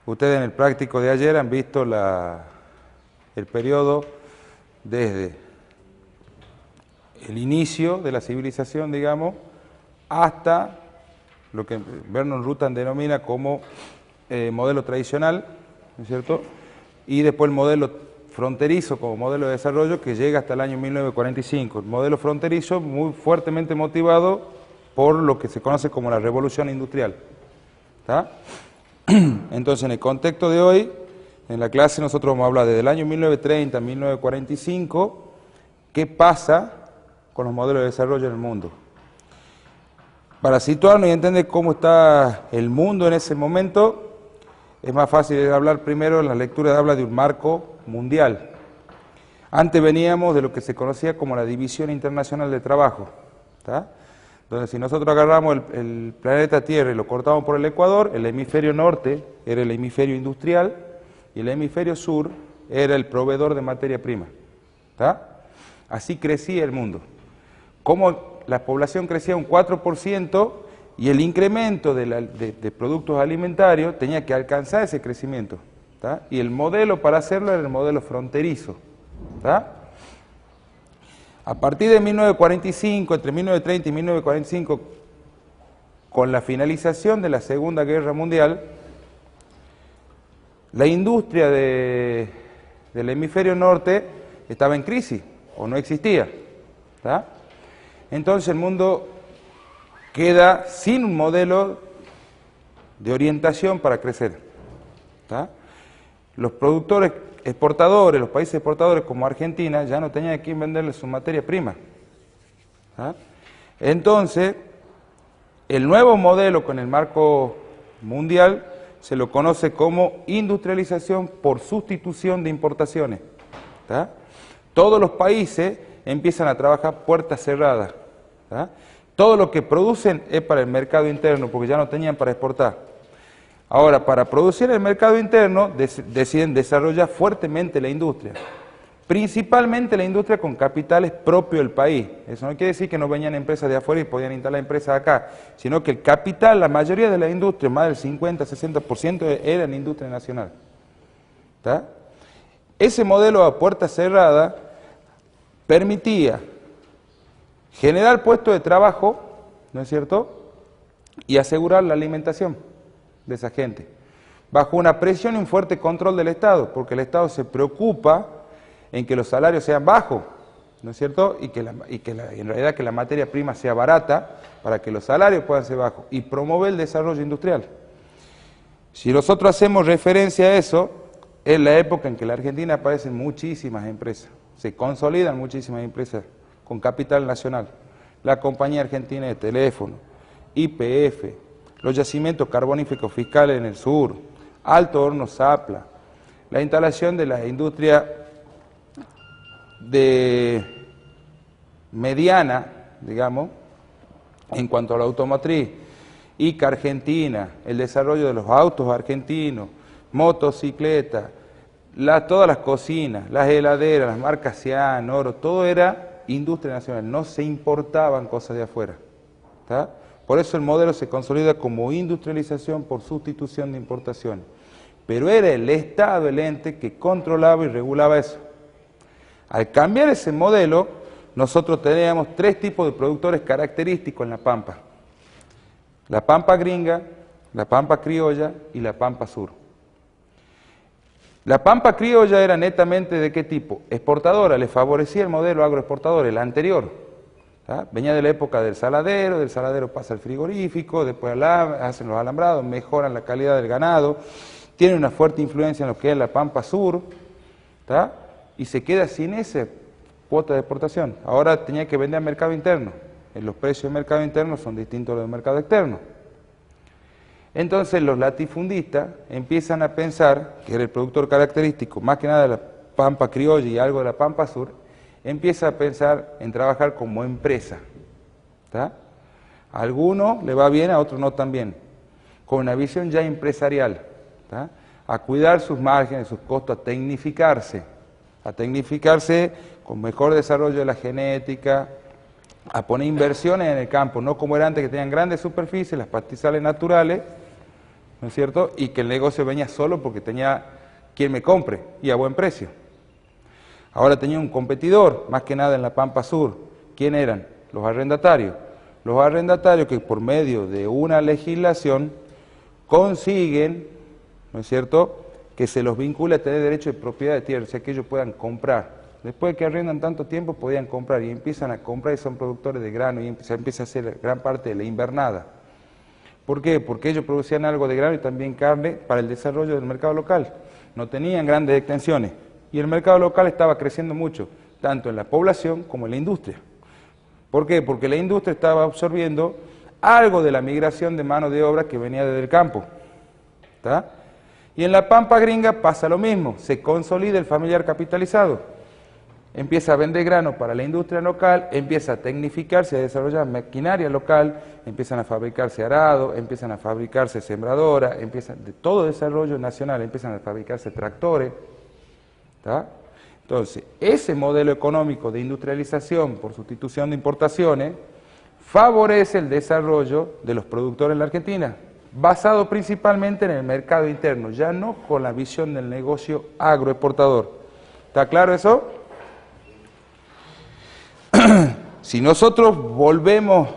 Ustedes en el práctico de ayer han visto el periodo desde el inicio de la civilización, digamos, hasta lo que Vernon Rutan denomina como modelo tradicional, ¿no es cierto? Y después el modelo fronterizo como modelo de desarrollo que llega hasta el año 1945. El modelo fronterizo muy fuertemente motivado por lo que se conoce como la revolución industrial. ¿Está? Entonces, en el contexto de hoy, en la clase nosotros vamos a hablar desde el año 1930 a 1945, qué pasa con los modelos de desarrollo en el mundo. Para situarnos y entender cómo está el mundo en ese momento, es más fácil hablar primero, en la lectura habla de un marco mundial. Antes veníamos de lo que se conocía como la División Internacional de Trabajo, ¿está? Entonces, si nosotros agarramos el planeta Tierra y lo cortamos por el Ecuador, el hemisferio norte era el hemisferio industrial y el hemisferio sur era el proveedor de materia prima, ¿está? Así crecía el mundo. Como la población crecía un 4% y el incremento de productos alimentarios tenía que alcanzar ese crecimiento, ¿está? Y el modelo para hacerlo era el modelo fronterizo, ¿está? A partir de 1945, entre 1930 y 1945, con la finalización de la Segunda Guerra Mundial, la industria del hemisferio norte estaba en crisis, o no existía, ¿está? Entonces el mundo queda sin un modelo de orientación para crecer, ¿está? Los productores exportadores, los países exportadores como Argentina, ya no tenían a quién venderle su materia prima, ¿ah? Entonces, el nuevo modelo con el marco mundial se lo conoce como industrialización por sustitución de importaciones, ¿tá? Todos los países empiezan a trabajar puertas cerradas, ¿tá? Todo lo que producen es para el mercado interno, porque ya no tenían para exportar. Ahora, para producir el mercado interno, deciden desarrollar fuertemente la industria. Principalmente la industria con capitales propios del país. Eso no quiere decir que no venían empresas de afuera y podían instalar empresas acá, sino que el capital, la mayoría de la industria, más del 50-60% era en industria nacional, ¿está? Ese modelo a puerta cerrada permitía generar puestos de trabajo, ¿no es cierto?, y asegurar la alimentación de esa gente, bajo una presión y un fuerte control del Estado, porque el Estado se preocupa en que los salarios sean bajos, ¿no es cierto?, y en realidad que la materia prima sea barata, para que los salarios puedan ser bajos, y promover el desarrollo industrial. Si nosotros hacemos referencia a eso, es la época en que en la Argentina aparecen muchísimas empresas, se consolidan muchísimas empresas con capital nacional, la Compañía Argentina de Teléfono, YPF, los yacimientos carboníferos fiscales en el sur, Alto Horno Zapla, la instalación de la industria mediana, digamos, en cuanto a la automotriz, ICA Argentina, el desarrollo de los autos argentinos, motocicletas, todas las cocinas, las heladeras, las marcas Cian, Oro, todo era industria nacional, no se importaban cosas de afuera, ¿está? Por eso el modelo se consolida como industrialización por sustitución de importaciones. Pero era el Estado el ente que controlaba y regulaba eso. Al cambiar ese modelo, nosotros teníamos tres tipos de productores característicos en la Pampa. La Pampa gringa, la Pampa criolla y la Pampa sur. La Pampa criolla era netamente ¿de qué tipo? Exportadora, le favorecía el modelo agroexportador, el anterior. ¿Ah? Venía de la época del saladero pasa al frigorífico, después hacen los alambrados, mejoran la calidad del ganado, tiene una fuerte influencia en lo que es la Pampa Sur, ¿tá? Y se queda sin esa cuota de exportación. Ahora tenía que vender al mercado interno. Los precios del mercado interno son distintos a los del mercado externo. Entonces los latifundistas empiezan a pensar, que era el productor característico, más que nada de la Pampa criolla y algo de la Pampa Sur, empieza a pensar en trabajar como empresa, ¿está? A algunos le va bien, a otros no tan bien, con una visión ya empresarial, ¿está? A cuidar sus márgenes, sus costos, a tecnificarse con mejor desarrollo de la genética, a poner inversiones en el campo, no como era antes que tenían grandes superficies, las pastizales naturales, ¿no es cierto? Y que el negocio venía solo porque tenía quien me compre y a buen precio. Ahora tenía un competidor, más que nada en la Pampa Sur. ¿Quién eran? Los arrendatarios. Los arrendatarios que por medio de una legislación consiguen, ¿no es cierto?, que se los vincule a tener derecho de propiedad de tierra, o sea, que ellos puedan comprar. Después de que arrendan tanto tiempo, podían comprar y empiezan a comprar y son productores de grano y se empieza a hacer gran parte de la invernada. ¿Por qué? Porque ellos producían algo de grano y también carne para el desarrollo del mercado local. No tenían grandes extensiones y el mercado local estaba creciendo mucho, tanto en la población como en la industria. ¿Por qué? Porque la industria estaba absorbiendo algo de la migración de mano de obra que venía desde el campo. ¿Está? Y en la Pampa Gringa pasa lo mismo, se consolida el familiar capitalizado. Empieza a vender grano para la industria local, empieza a tecnificarse, a desarrollar maquinaria local, empiezan a fabricarse arados, empiezan a fabricarse sembradoras, empiezan de todo desarrollo nacional, empiezan a fabricarse tractores. ¿Está? Entonces, ese modelo económico de industrialización por sustitución de importaciones favorece el desarrollo de los productores en la Argentina, basado principalmente en el mercado interno, ya no con la visión del negocio agroexportador. ¿Está claro eso? Si nosotros volvemos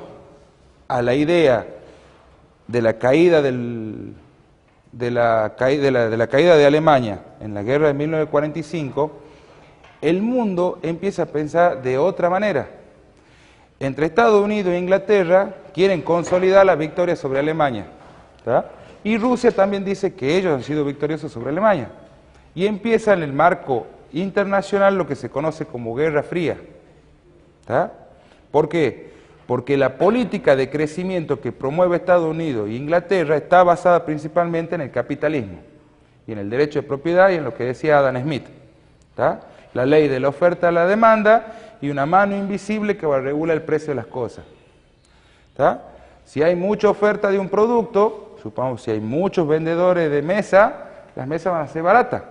a la idea de la caída de la caída de Alemania en la guerra de 1945, el mundo empieza a pensar de otra manera. Entre Estados Unidos e Inglaterra quieren consolidar la victoria sobre Alemania, ¿tá? Y Rusia también dice que ellos han sido victoriosos sobre Alemania. Y empieza en el marco internacional lo que se conoce como Guerra Fría. ¿Tá? ¿Por qué? Porque la política de crecimiento que promueve Estados Unidos e Inglaterra está basada principalmente en el capitalismo y en el derecho de propiedad y en lo que decía Adam Smith. ¿Tá? La ley de la oferta a la demanda y una mano invisible que va a regular el precio de las cosas. ¿Tá? Si hay mucha oferta de un producto, supongamos si hay muchos vendedores de mesa, las mesas van a ser baratas,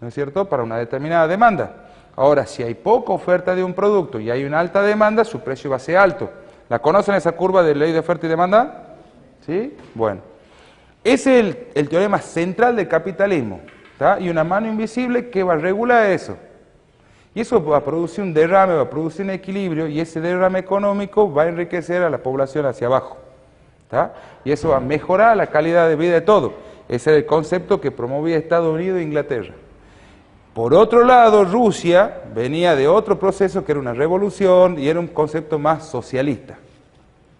¿no es cierto?, para una determinada demanda. Ahora, si hay poca oferta de un producto y hay una alta demanda, su precio va a ser alto. ¿La conocen esa curva de ley de oferta y demanda? ¿Sí? Bueno. Ese es el teorema central del capitalismo. ¿Tá? Y una mano invisible que va a regular eso. Y eso va a producir un derrame, va a producir un equilibrio, y ese derrame económico va a enriquecer a la población hacia abajo. ¿Tá? Y eso va a mejorar la calidad de vida de todo. Ese era el concepto que promovía Estados Unidos e Inglaterra. Por otro lado, Rusia venía de otro proceso que era una revolución y era un concepto más socialista,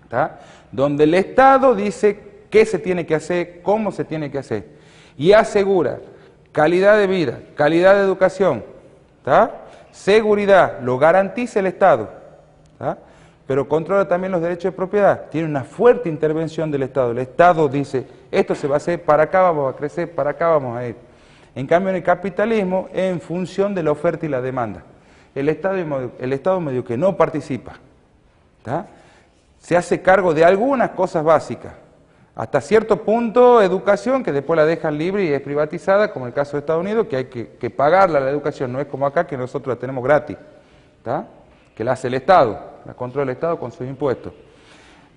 ¿tá? Donde el Estado dice qué se tiene que hacer, cómo se tiene que hacer, y asegura calidad de vida, calidad de educación, ¿tá? Seguridad, lo garantiza el Estado, ¿tá? Pero controla también los derechos de propiedad, tiene una fuerte intervención del Estado. El Estado dice, esto se va a hacer, para acá vamos a crecer, para acá vamos a ir. En cambio, en el capitalismo, es en función de la oferta y la demanda. El Estado medio que no participa, ¿tá? Se hace cargo de algunas cosas básicas. Hasta cierto punto, educación, que después la dejan libre y es privatizada, como el caso de Estados Unidos, que hay que pagarla la educación, no es como acá que nosotros la tenemos gratis, ¿tá? Que la hace el Estado, la controla el Estado con sus impuestos.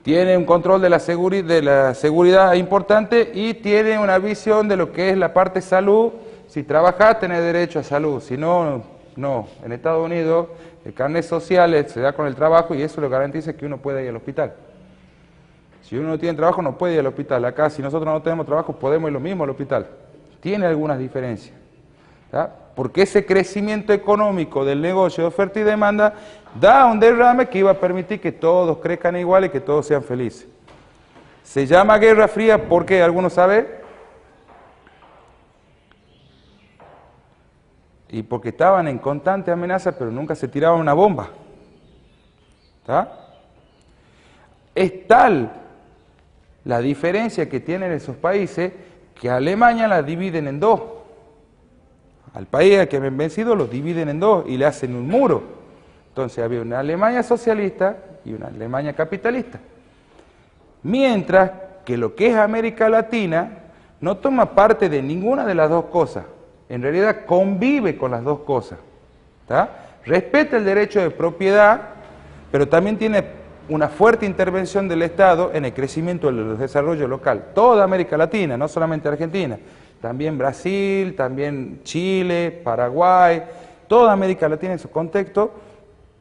Tiene un control de la seguridad importante y tiene una visión de lo que es la parte salud. Si trabajás, tenés derecho a salud, si no, no. En Estados Unidos, el carnet social se da con el trabajo y eso lo garantiza que uno pueda ir al hospital. Si uno no tiene trabajo, no puede ir al hospital. Acá, si nosotros no tenemos trabajo, podemos ir lo mismo al hospital. Tiene algunas diferencias, ¿tá? Porque ese crecimiento económico del negocio de oferta y demanda da un derrame que iba a permitir que todos crezcan igual y que todos sean felices. Se llama Guerra Fría porque, ¿alguno sabe? Y porque estaban en constante amenaza, pero nunca se tiraba una bomba. ¿Tá? Es tal la diferencia que tienen esos países que a Alemania la dividen en dos. Al país al que han vencido lo dividen en dos y le hacen un muro. Entonces había una Alemania socialista y una Alemania capitalista. Mientras que lo que es América Latina no toma parte de ninguna de las dos cosas. En realidad convive con las dos cosas. ¿Tá? Respeta el derecho de propiedad, pero también tiene una fuerte intervención del Estado en el crecimiento del desarrollo local. Toda América Latina, no solamente Argentina, también Brasil, también Chile, Paraguay, toda América Latina en su contexto,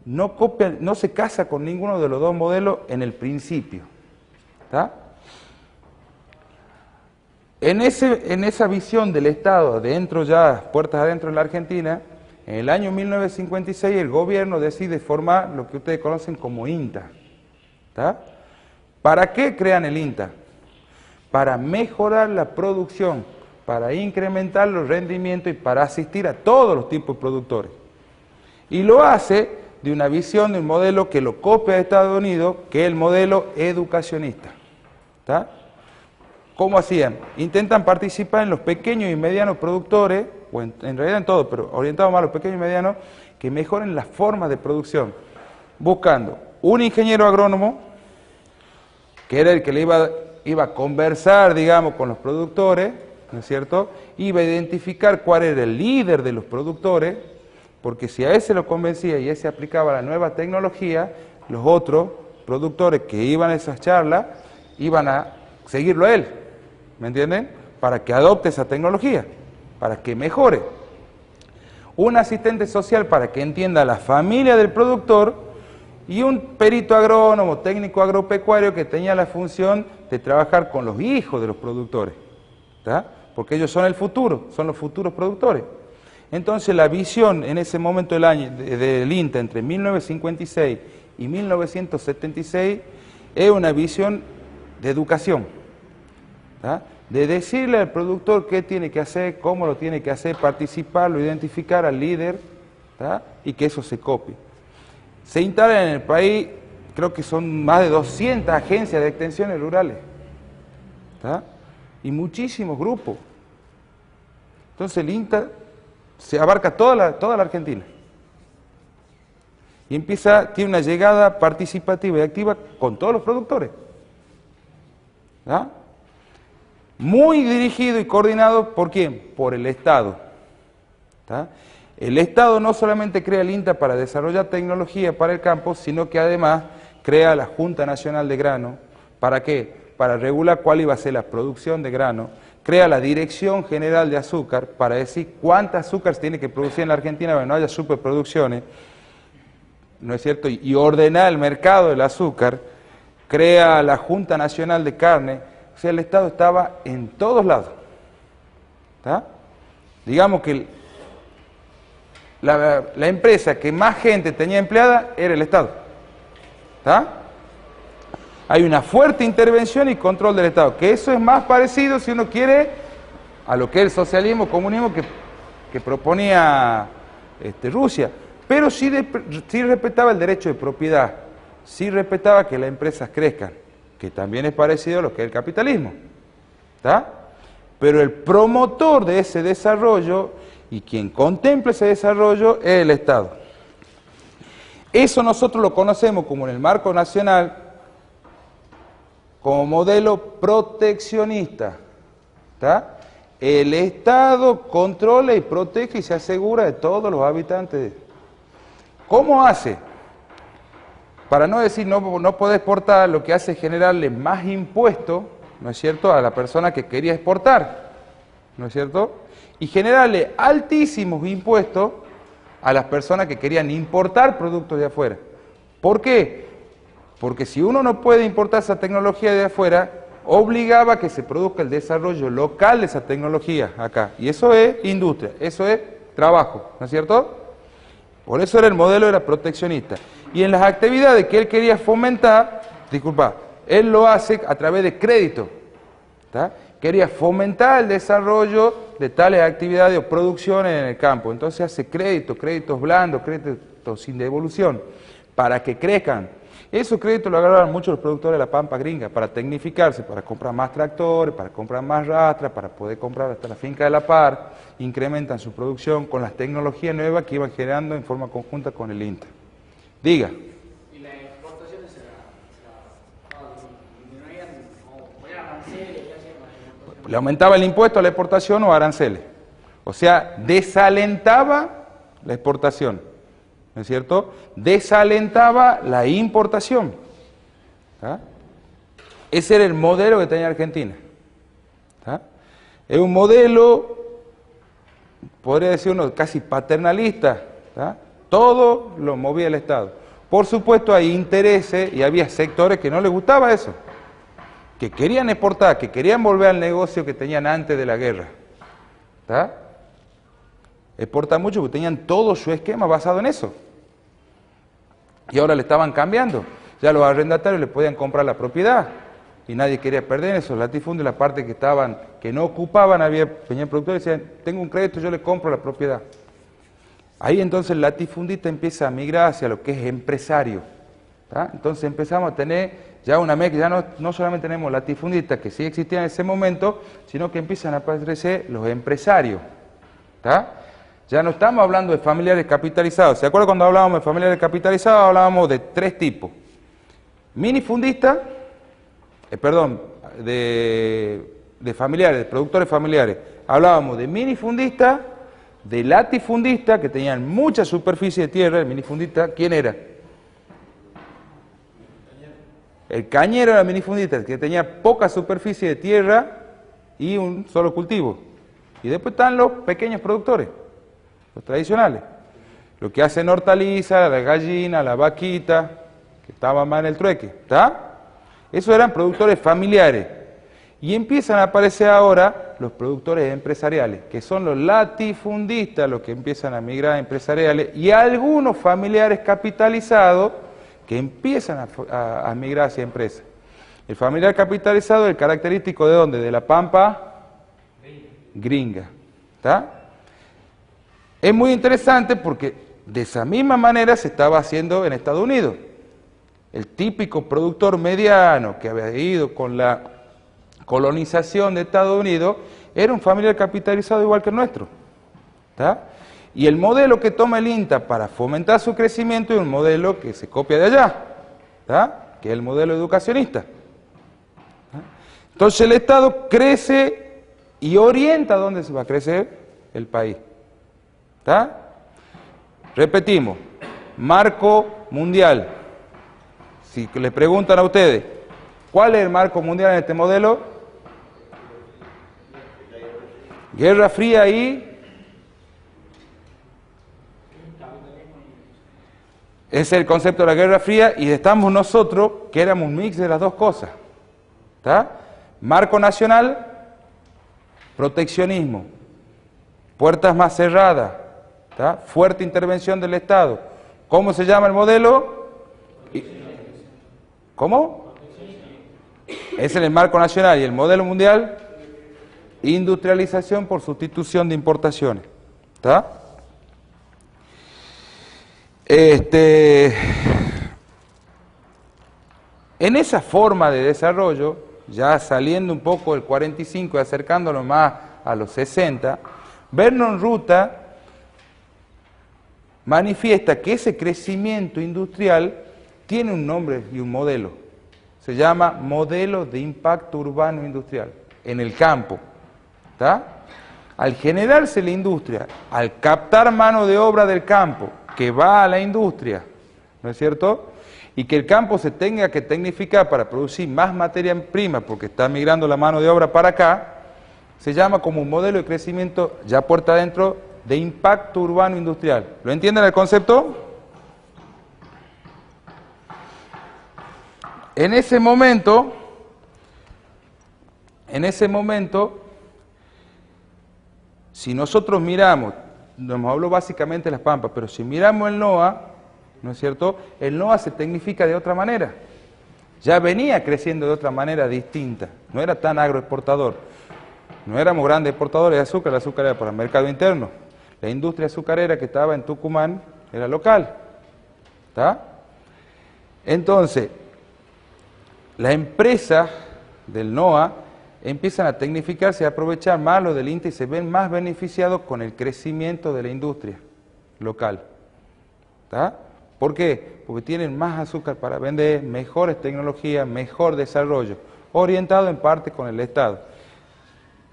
no copia, no se casa con ninguno de los dos modelos en el principio. ¿Está? En esa visión del Estado, dentro ya, puertas adentro en la Argentina, en el año 1956 el gobierno decide formar lo que ustedes conocen como INTA. ¿Está? ¿Para qué crean el INTA? Para mejorar la producción, para incrementar los rendimientos y para asistir a todos los tipos de productores. Y lo hace de una visión, de un modelo que lo copia de Estados Unidos, que es el modelo educacionista. ¿Está? ¿Cómo hacían? Intentan participar en los pequeños y medianos productores, o en realidad en todo, pero orientados más a los pequeños y medianos, que mejoren las formas de producción, buscando un ingeniero agrónomo, que era el que le iba a conversar, digamos, con los productores, ¿no es cierto? Iba a identificar cuál era el líder de los productores, porque si a ese lo convencía y ese aplicaba la nueva tecnología, los otros productores que iban a esas charlas iban a seguirlo a él, ¿me entienden? Para que adopte esa tecnología, para que mejore. Un asistente social para que entienda la familia del productor y un perito agrónomo, técnico agropecuario que tenía la función de trabajar con los hijos de los productores, ¿tá? Porque ellos son el futuro, son los futuros productores. Entonces la visión en ese momento del INTA entre 1956 y 1976 es una visión de educación, ¿tá? De decirle al productor qué tiene que hacer, cómo lo tiene que hacer, participarlo, identificar al líder, ¿tá? Y que eso se copie. Se instalan en el país, creo que son más de 200 agencias de extensiones rurales, ¿tá? Y muchísimos grupos. Entonces el INTA se abarca toda la Argentina. Y tiene una llegada participativa y activa con todos los productores, ¿tá? Muy dirigido y coordinado, ¿por quién? Por el Estado, ¿tá? El Estado no solamente crea el INTA para desarrollar tecnología para el campo, sino que además crea la Junta Nacional de Grano. ¿Para qué? Para regular cuál iba a ser la producción de grano. Crea la Dirección General de Azúcar para decir cuánta azúcar se tiene que producir en la Argentina para que no haya superproducciones, ¿no es cierto? Y ordenar el mercado del azúcar. Crea la Junta Nacional de Carne. O sea, el Estado estaba en todos lados, ¿tá? Digamos que la empresa que más gente tenía empleada era el Estado, ¿tá? Hay una fuerte intervención y control del Estado, que eso es más parecido, si uno quiere, a lo que es el socialismo, comunismo que proponía Rusia, pero sí respetaba el derecho de propiedad, sí respetaba que las empresas crezcan, que también es parecido a lo que es el capitalismo, ¿tá? Pero el promotor de ese desarrollo y quien contempla ese desarrollo es el Estado. Eso nosotros lo conocemos como en el marco nacional, como modelo proteccionista, ¿tá? El Estado controla y protege y se asegura de todos los habitantes. ¿Cómo hace? Para no decir no puede exportar, lo que hace es generarle más impuestos, ¿no es cierto?, a la persona que quería exportar, ¿no es cierto?, y generarle altísimos impuestos a las personas que querían importar productos de afuera. ¿Por qué? Porque si uno no puede importar esa tecnología de afuera, obligaba a que se produzca el desarrollo local de esa tecnología acá. Y eso es industria, eso es trabajo, ¿no es cierto? Por eso era el modelo, era proteccionista. Y en las actividades que él quería fomentar, él lo hace a través de crédito, ¿tá? Quería fomentar el desarrollo de tales actividades o producciones en el campo. Entonces hace créditos blandos, créditos sin devolución, para que crezcan. Esos créditos lo agarraron muchos los productores de la Pampa Gringa, para tecnificarse, para comprar más tractores, para comprar más rastras, para poder comprar hasta la finca de la par, incrementan su producción con las tecnologías nuevas que iban generando en forma conjunta con el INTA. Diga. ¿Y las exportaciones disminuían o eran aranceles? Le aumentaba el impuesto a la exportación o aranceles. O sea, desalentaba la exportación, ¿no es cierto? Desalentaba la importación. ¿tá? Ese era el modelo que tenía Argentina. ¿Tá? Es un modelo, podría decir uno, casi paternalista. ¿Tá? Todo lo movía el Estado. Por supuesto hay intereses y había sectores que no les gustaba eso, que querían exportar, que querían volver al negocio que tenían antes de la guerra. ¿Tá? Exportar mucho porque tenían todo su esquema basado en eso. Y ahora le estaban cambiando. Ya los arrendatarios le podían comprar la propiedad y nadie quería perder eso. Los latifundios, la parte que no ocupaban, venían productores y decían, tengo un crédito, yo le compro la propiedad. Ahí entonces el latifundista empieza a migrar hacia lo que es empresario. ¿Tá? Entonces empezamos a tener ya una mezcla, ya no solamente tenemos latifundistas que sí existían en ese momento, sino que empiezan a aparecer los empresarios. ¿Tá? Ya no estamos hablando de familiares capitalizados. ¿Se acuerdan cuando hablábamos de familiares capitalizados? Hablábamos de tres tipos. Minifundistas, de familiares, de productores familiares. Hablábamos de minifundistas, de latifundistas, que tenían mucha superficie de tierra. El minifundista, ¿quién era? El cañero era minifundista, que tenía poca superficie de tierra y un solo cultivo. Y después están los pequeños productores, los tradicionales. Lo que hacen hortalizas, la gallina, la vaquita, que estaban más en el trueque. ¿Está? Esos eran productores familiares. Y empiezan a aparecer ahora los productores empresariales, que son los latifundistas los que empiezan a migrar a empresariales, y algunos familiares capitalizados que empiezan a migrar hacia empresas. El familiar capitalizado es el característico de ¿dónde? De la pampa gringa. ¿Está? Es muy interesante porque de esa misma manera se estaba haciendo en Estados Unidos. El típico productor mediano que había ido con la colonización de Estados Unidos era un familiar capitalizado igual que el nuestro. ¿Está? Y el modelo que toma el INTA para fomentar su crecimiento es un modelo que se copia de allá, ¿está? Que es el modelo educacionista. ¿Está? Entonces el Estado crece y orienta dónde se va a crecer el país. ¿Está? Repetimos, marco mundial. Si le preguntan a ustedes, ¿cuál es el marco mundial en este modelo? Guerra Fría y... Ese es el concepto de la Guerra Fría y estamos nosotros, que éramos un mix de las dos cosas. ¿Está? Marco nacional, proteccionismo, puertas más cerradas, ¿está? Fuerte intervención del Estado. ¿Cómo se llama el modelo? ¿Cómo? Ese es el marco nacional. ¿Y el modelo mundial? Industrialización por sustitución de importaciones. ¿Está? En esa forma de desarrollo, ya saliendo un poco del 45 y acercándonos más a los 60, Vernon Ruta manifiesta que ese crecimiento industrial tiene un nombre y un modelo. Se llama modelo de impacto urbano industrial, en el campo. ¿Está? Al generarse la industria, al captar mano de obra del campo, que va a la industria, ¿no es cierto? Y que el campo se tenga que tecnificar para producir más materia prima, porque está migrando la mano de obra para acá, se llama como un modelo de crecimiento, ya puerta adentro, de impacto urbano industrial. ¿Lo entienden el concepto? En ese momento, si nosotros miramos, nos habló básicamente de las pampas, pero si miramos el NOA, ¿no es cierto? El NOA se tecnifica de otra manera. Ya venía creciendo de otra manera distinta, no era tan agroexportador. No éramos grandes exportadores de azúcar, el azúcar era para el mercado interno. La industria azucarera que estaba en Tucumán era local. ¿Está? Entonces, las empresas del NOA empiezan a tecnificarse y a aprovechar más lo del INTA y se ven más beneficiados con el crecimiento de la industria local. ¿Está? ¿Por qué? Porque tienen más azúcar para vender, mejores tecnologías, mejor desarrollo, orientado en parte con el Estado.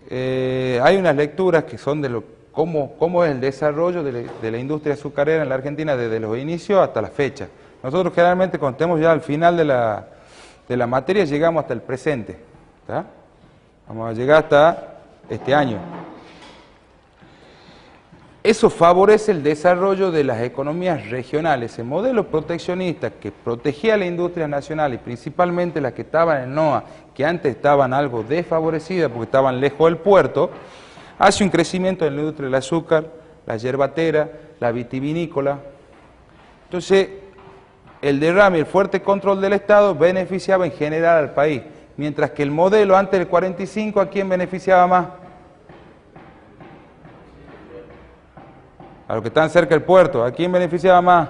Hay unas lecturas que son de cómo es el desarrollo de la industria azucarera en la Argentina desde los inicios hasta la fecha. Nosotros generalmente contemos ya al final de la materia llegamos hasta el presente. ¿Tá? Vamos a llegar hasta este año. Eso favorece el desarrollo de las economías regionales. El modelo proteccionista que protegía a la industria nacional y principalmente las que estaban en NOA, que antes estaban algo desfavorecidas porque estaban lejos del puerto, hace un crecimiento en la industria del azúcar, la yerbatera, la vitivinícola. Entonces, el derrame y el fuerte control del Estado beneficiaba en general al país, mientras que el modelo antes del 45, ¿a quién beneficiaba más? A los que están cerca del puerto. ¿A quién beneficiaba más?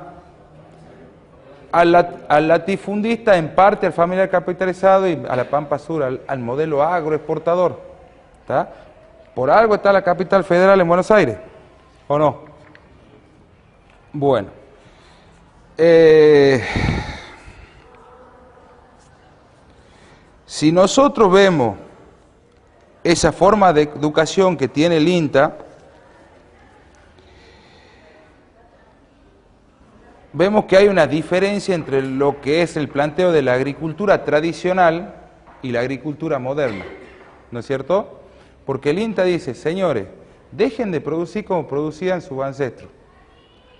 Al latifundista, en parte al familiar capitalizado y a la Pampa Sur, al modelo agroexportador. ¿Está? Por algo está la capital federal en Buenos Aires, ¿o no? Bueno. Si nosotros vemos esa forma de educación que tiene el INTA, vemos que hay una diferencia entre lo que es el planteo de la agricultura tradicional y la agricultura moderna, ¿no es cierto? Porque el INTA dice, señores, dejen de producir como producían sus ancestros.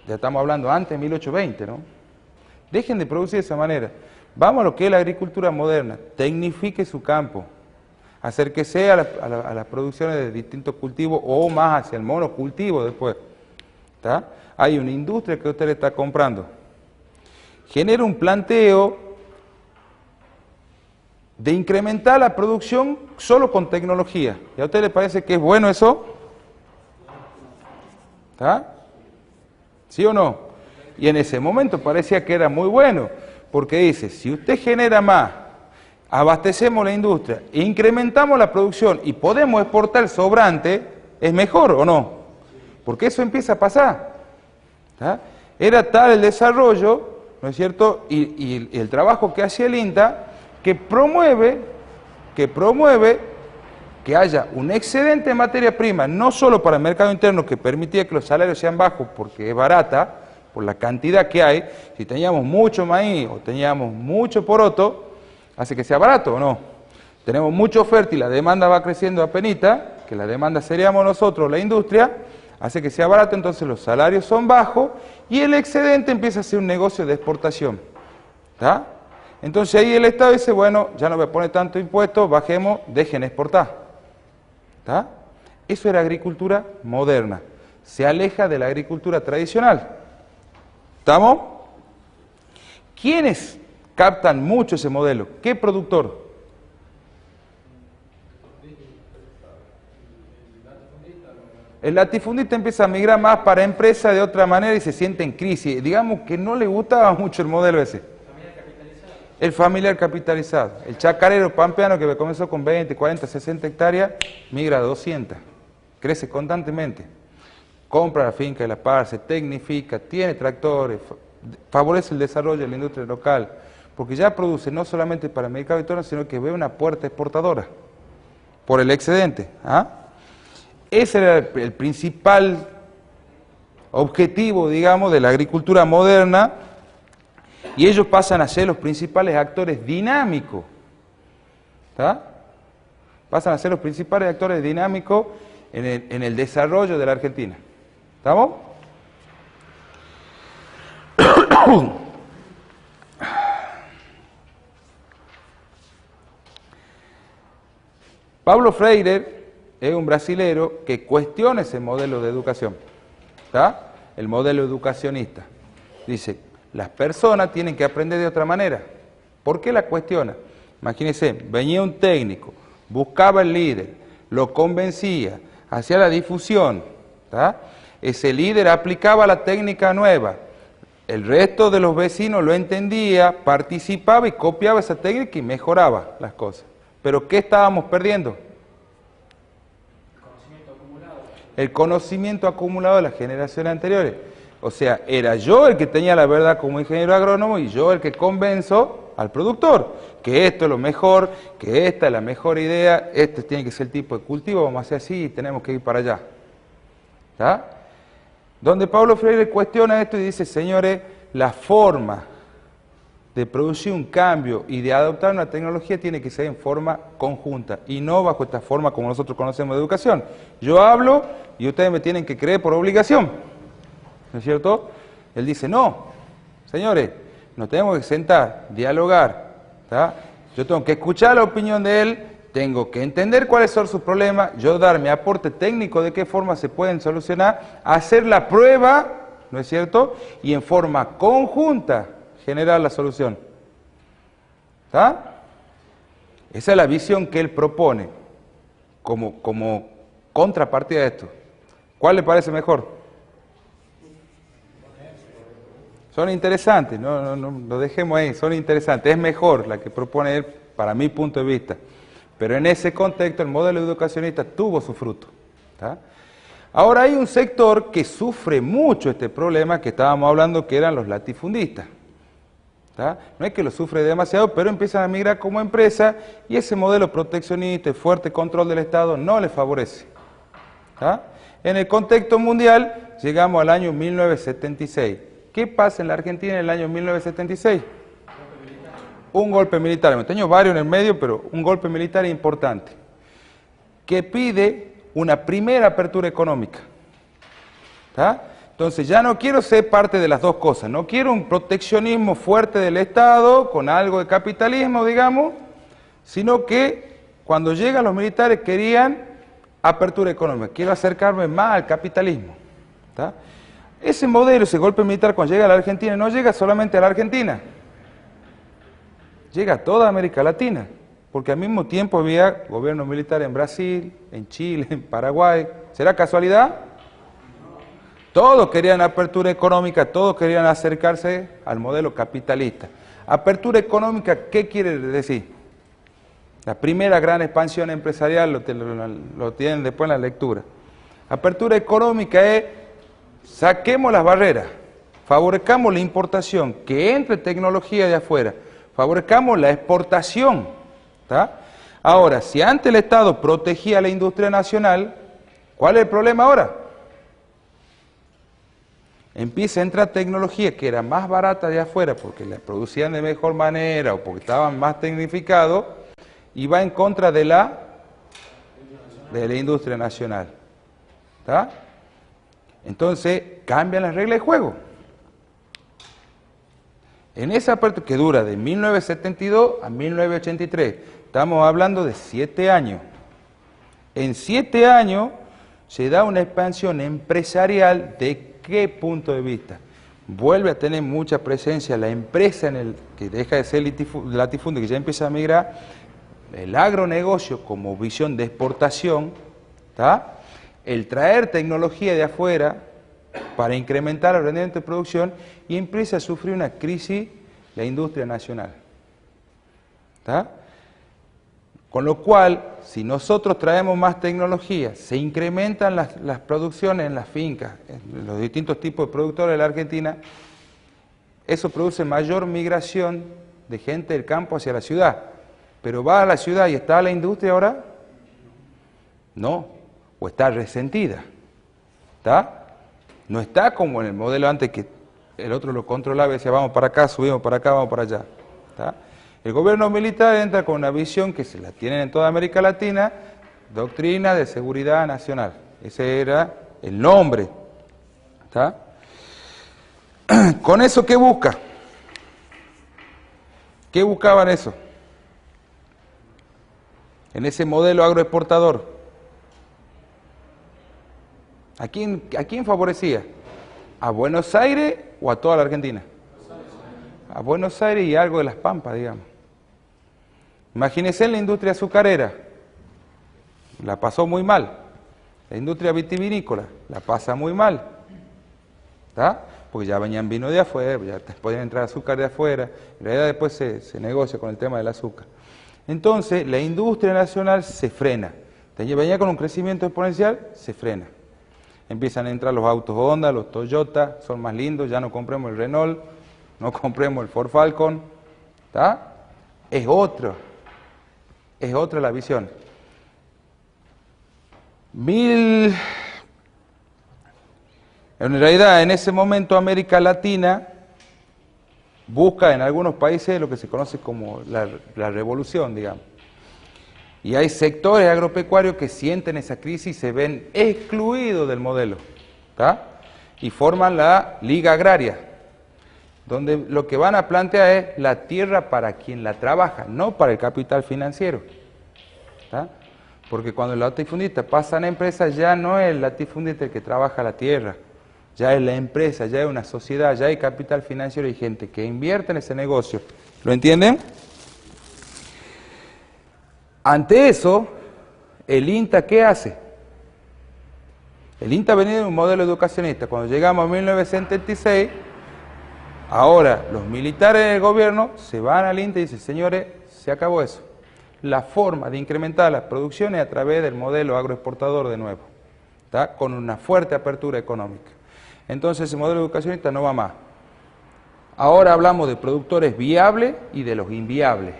Ya estamos hablando antes de 1820, ¿no? Dejen de producir de esa manera. Vamos a lo que es la agricultura moderna, tecnifique su campo, acérquese a las producciones de distintos cultivos o más hacia el monocultivo después. ¿Está? Hay una industria que usted le está comprando. Genera un planteo de incrementar la producción solo con tecnología. ¿Y a usted le parece que es bueno eso? ¿Está? ¿Sí o no? Y en ese momento parecía que era muy bueno, porque dice, si usted genera más, abastecemos la industria, incrementamos la producción y podemos exportar el sobrante, ¿es mejor o no? Porque eso empieza a pasar. ¿Tá? Era tal el desarrollo, ¿no es cierto? Y el trabajo que hacía el INTA, que promueve que haya un excedente de materia prima, no solo para el mercado interno, que permitía que los salarios sean bajos porque es barata, por la cantidad que hay. Si teníamos mucho maíz o teníamos mucho poroto, hace que sea barato o no. Tenemos mucha oferta y la demanda va creciendo apenita, que la demanda seríamos nosotros, la industria, hace que sea barato, entonces los salarios son bajos y el excedente empieza a ser un negocio de exportación. ¿Está? Entonces ahí el Estado dice, bueno, ya no voy a poner tanto impuesto, bajemos, dejen exportar. ¿Está? Eso era agricultura moderna. Se aleja de la agricultura tradicional. ¿Estamos? ¿Quiénes captan mucho ese modelo? ¿Qué productor? El latifundista empieza a migrar más para empresas de otra manera y se siente en crisis. Digamos que no le gustaba mucho el modelo ese. El familiar capitalizado. El chacarero pampeano que comenzó con 20, 40, 60 hectáreas, migra a 200. Crece constantemente. Compra la finca de la par, se tecnifica, tiene tractores, favorece el desarrollo de la industria local, porque ya produce no solamente para el mercado interno, sino que ve una puerta exportadora por el excedente. ¿Ah? Ese era el principal objetivo, digamos, de la agricultura moderna, y ellos pasan a ser los principales actores dinámicos. ¿Está? Pasan a ser los principales actores dinámicos en el desarrollo de la Argentina. ¿Estamos? Paulo Freire es un brasilero que cuestiona ese modelo de educación. ¿Está? El modelo educacionista. Dice, las personas tienen que aprender de otra manera. ¿Por qué la cuestiona? Imagínense, venía un técnico, buscaba el líder, lo convencía, hacía la difusión. ¿Está? Ese líder aplicaba la técnica nueva. El resto de los vecinos lo entendía, participaba y copiaba esa técnica y mejoraba las cosas. ¿Pero qué estábamos perdiendo? El conocimiento acumulado de las generaciones anteriores. O sea, era yo el que tenía la verdad como ingeniero agrónomo y yo el que convenzo al productor que esto es lo mejor, que esta es la mejor idea, este tiene que ser el tipo de cultivo, vamos a hacer así y tenemos que ir para allá. ¿Está? Donde Paulo Freire cuestiona esto y dice, señores, la forma de producir un cambio y de adoptar una tecnología tiene que ser en forma conjunta y no bajo esta forma como nosotros conocemos de educación. Yo hablo y ustedes me tienen que creer por obligación, ¿no es cierto? Él dice, no, señores, nos tenemos que sentar, dialogar, ¿tá? Yo tengo que escuchar la opinión de él, tengo que entender cuáles son sus problemas, yo dar mi aporte técnico de qué forma se pueden solucionar, hacer la prueba, ¿no es cierto? Y en forma conjunta generar la solución. ¿Está? Esa es la visión que él propone como contrapartida de esto. ¿Cuál le parece mejor? Son interesantes, no lo dejemos ahí, son interesantes. Es mejor la que propone él para mi punto de vista. Pero en ese contexto el modelo educacionista tuvo su fruto. ¿Está? Ahora hay un sector que sufre mucho este problema que estábamos hablando, que eran los latifundistas. ¿Tá? No es que lo sufre demasiado, pero empiezan a migrar como empresa y ese modelo proteccionista y fuerte control del Estado no les favorece. ¿Tá? En el contexto mundial llegamos al año 1976. ¿Qué pasa en la Argentina en el año 1976? Un golpe militar. Hemos tenido varios en el medio, pero un golpe militar importante que pide una primera apertura económica. ¿Tá? Entonces ya no quiero ser parte de las dos cosas, no quiero un proteccionismo fuerte del Estado con algo de capitalismo, digamos, sino que cuando llegan los militares querían apertura económica, quiero acercarme más al capitalismo. ¿Tá? Ese modelo, ese golpe militar cuando llega a la Argentina, no llega solamente a la Argentina, llega a toda América Latina, porque al mismo tiempo había gobierno militar en Brasil, en Chile, en Paraguay. ¿Será casualidad? Todos querían apertura económica, todos querían acercarse al modelo capitalista. Apertura económica, ¿qué quiere decir? La primera gran expansión empresarial, lo tienen después en la lectura. Apertura económica es, saquemos las barreras, favorezcamos la importación, que entre tecnología de afuera, favorezcamos la exportación. ¿Tá? Ahora, si antes el Estado protegía la industria nacional, ¿cuál es el problema ahora? Empieza a entrar tecnología que era más barata de afuera porque la producían de mejor manera o porque estaban más tecnificados y va en contra de la industria nacional. ¿Tá? Entonces cambian las reglas de juego. En esa parte que dura de 1972 a 1983, estamos hablando de 7 años. En 7 años se da una expansión empresarial. ¿De qué punto de vista? Vuelve a tener mucha presencia la empresa que deja de ser latifundio, que ya empieza a migrar, el agronegocio como visión de exportación, ¿tá? El traer tecnología de afuera para incrementar el rendimiento de producción y empieza a sufrir una crisis la industria nacional. ¿Tá? Con lo cual, si nosotros traemos más tecnología, se incrementan las producciones en las fincas, en los distintos tipos de productores de la Argentina, eso produce mayor migración de gente del campo hacia la ciudad. Pero va a la ciudad y está la industria ahora, no, o está resentida. ¿Tá? No está como en el modelo antes que el otro lo controlaba y decía vamos para acá, subimos para acá, vamos para allá. ¿Tá? El gobierno militar entra con una visión que se la tienen en toda América Latina, doctrina de seguridad nacional. Ese era el nombre. ¿Tá? ¿Con eso qué busca? ¿Qué buscaban eso? En ese modelo agroexportador. ¿A quién favorecía? ¿A Buenos Aires o a toda la Argentina? A Buenos Aires y algo de Las Pampas, digamos. Imagínense en la industria azucarera, la pasó muy mal. La industria vitivinícola, la pasa muy mal. ¿Tá? Porque ya venían vino de afuera, ya podían entrar azúcar de afuera. En realidad después se negocia con el tema del azúcar. Entonces, la industria nacional se frena. Venía con un crecimiento exponencial, se frena. Empiezan a entrar los autos Honda, los Toyota, son más lindos, ya no compremos el Renault, no compremos el Ford Falcon. ¿Tá? Es otra la visión. En realidad, en ese momento América Latina busca en algunos países lo que se conoce como la revolución, digamos. Y hay sectores agropecuarios que sienten esa crisis y se ven excluidos del modelo, ¿tá? Y forman la Liga Agraria, donde lo que van a plantear es la tierra para quien la trabaja, no para el capital financiero, ¿tá? Porque cuando el latifundista pasa a la empresa, ya no es el latifundista el que trabaja la tierra, ya es la empresa, ya es una sociedad, ya hay capital financiero y gente que invierte en ese negocio. ¿Lo entienden? Ante eso, el INTA, ¿qué hace? El INTA ha venido de un modelo educacionista. Cuando llegamos a 1976, ahora los militares del gobierno se van al INTA y dicen, señores, se acabó eso. La forma de incrementar las producciones a través del modelo agroexportador de nuevo, ¿tá? Con una fuerte apertura económica. Entonces ese modelo educacionista no va más. Ahora hablamos de productores viables y de los inviables.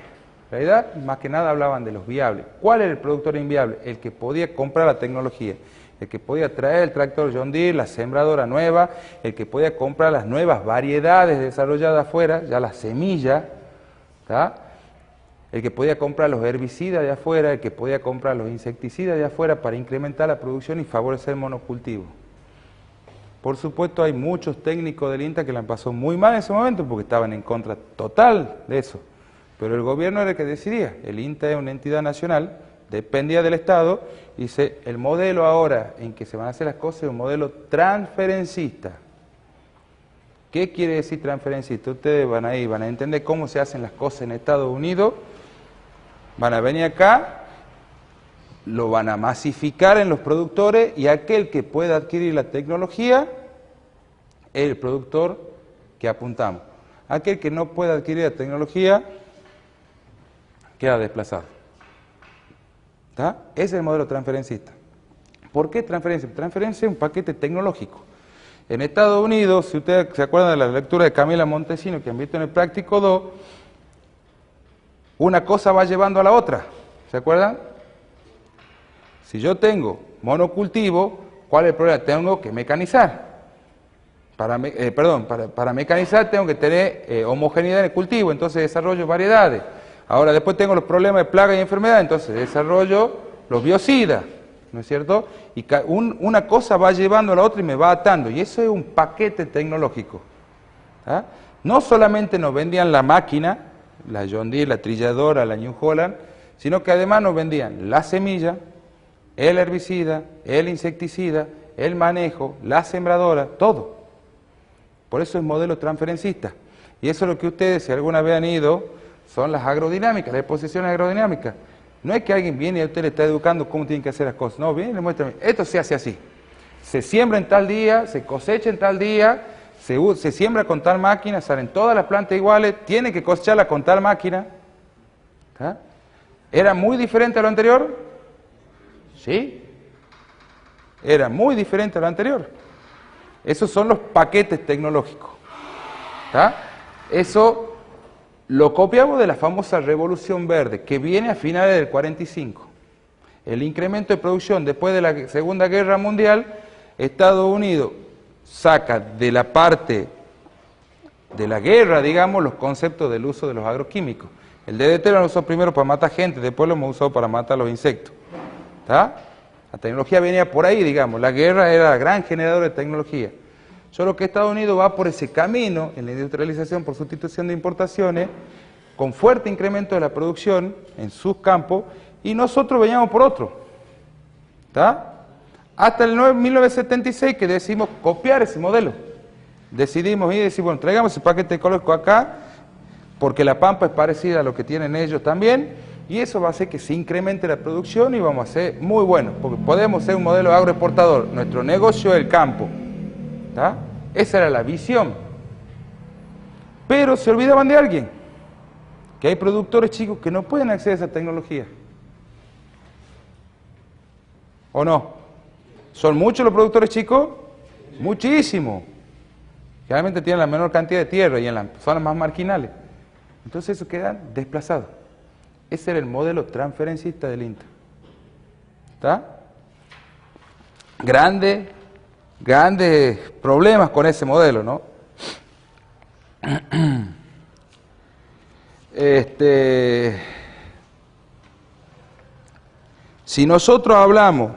En realidad, más que nada hablaban de los viables. ¿Cuál era el productor inviable? El que podía comprar la tecnología, el que podía traer el tractor John Deere, la sembradora nueva, el que podía comprar las nuevas variedades desarrolladas afuera, ya las semillas, ¿tá? El que podía comprar los herbicidas de afuera, el que podía comprar los insecticidas de afuera para incrementar la producción y favorecer el monocultivo. Por supuesto, hay muchos técnicos del INTA que la han pasado muy mal en ese momento porque estaban en contra total de eso. Pero el gobierno era el que decidía. El INTA es una entidad nacional, dependía del Estado, y dice, el modelo ahora en que se van a hacer las cosas es un modelo transferencista. ¿Qué quiere decir transferencista? Ustedes van a entender cómo se hacen las cosas en Estados Unidos, van a venir acá, lo van a masificar en los productores y aquel que pueda adquirir la tecnología es el productor que apuntamos. Aquel que no pueda adquirir la tecnología queda desplazado. ¿Tá? Ese es el modelo transferencista. ¿Por qué transferencia? Transferencia es un paquete tecnológico. En Estados Unidos, si ustedes se acuerdan de la lectura de Camila Montesino que han visto en el Práctico 2, una cosa va llevando a la otra. ¿Se acuerdan? Si yo tengo monocultivo, ¿cuál es el problema? Tengo que mecanizar. Para mecanizar tengo que tener homogeneidad en el cultivo, entonces desarrollo variedades. Ahora después tengo los problemas de plagas y enfermedades, entonces desarrollo los biocidas, ¿no es cierto? Y una cosa va llevando a la otra y me va atando, y eso es un paquete tecnológico. ¿Ah? No solamente nos vendían la máquina, la John Deere, la trilladora, la New Holland, sino que además nos vendían la semilla, el herbicida, el insecticida, el manejo, la sembradora, todo. Por eso es modelo transferencista. Y eso es lo que ustedes, si alguna vez han ido, son las agrodinámicas, las exposiciones agrodinámicas. No es que alguien viene y a usted le está educando cómo tienen que hacer las cosas. No, viene y le muestra, esto se hace así. Se siembra en tal día, se cosecha en tal día, se siembra con tal máquina, salen todas las plantas iguales, tiene que cosecharla con tal máquina. ¿Tá? ¿Era muy diferente a lo anterior? Sí, era muy diferente a lo anterior. Esos son los paquetes tecnológicos. ¿Tá? Eso lo copiamos de la famosa Revolución Verde, que viene a finales del 45. El incremento de producción después de la Segunda Guerra Mundial, Estados Unidos saca de la parte de la guerra, digamos, los conceptos del uso de los agroquímicos. El DDT lo usó primero para matar gente, después lo hemos usado para matar los insectos. ¿Tá? La tecnología venía por ahí, digamos, la guerra era la gran generadora de tecnología. Solo que Estados Unidos va por ese camino, en la industrialización por sustitución de importaciones, con fuerte incremento de la producción en sus campos, y nosotros veníamos por otro. ¿Tá? Hasta el 1976 que decidimos copiar ese modelo. Decidimos ir y decir, bueno, traigamos ese paquete ecológico acá, porque la pampa es parecida a lo que tienen ellos también, y eso va a hacer que se incremente la producción y vamos a ser muy buenos, porque podemos ser un modelo agroexportador. Nuestro negocio es el campo. ¿Tá? Esa era la visión. Pero se olvidaban de alguien, que hay productores chicos que no pueden acceder a esa tecnología. ¿O no? ¿Son muchos los productores chicos? Muchísimos. Generalmente tienen la menor cantidad de tierra y en las zonas más marginales. Entonces eso queda desplazado. Ese era el modelo transferencista del INTA. ¿Está? Grandes problemas con ese modelo, ¿no? Si nosotros hablamos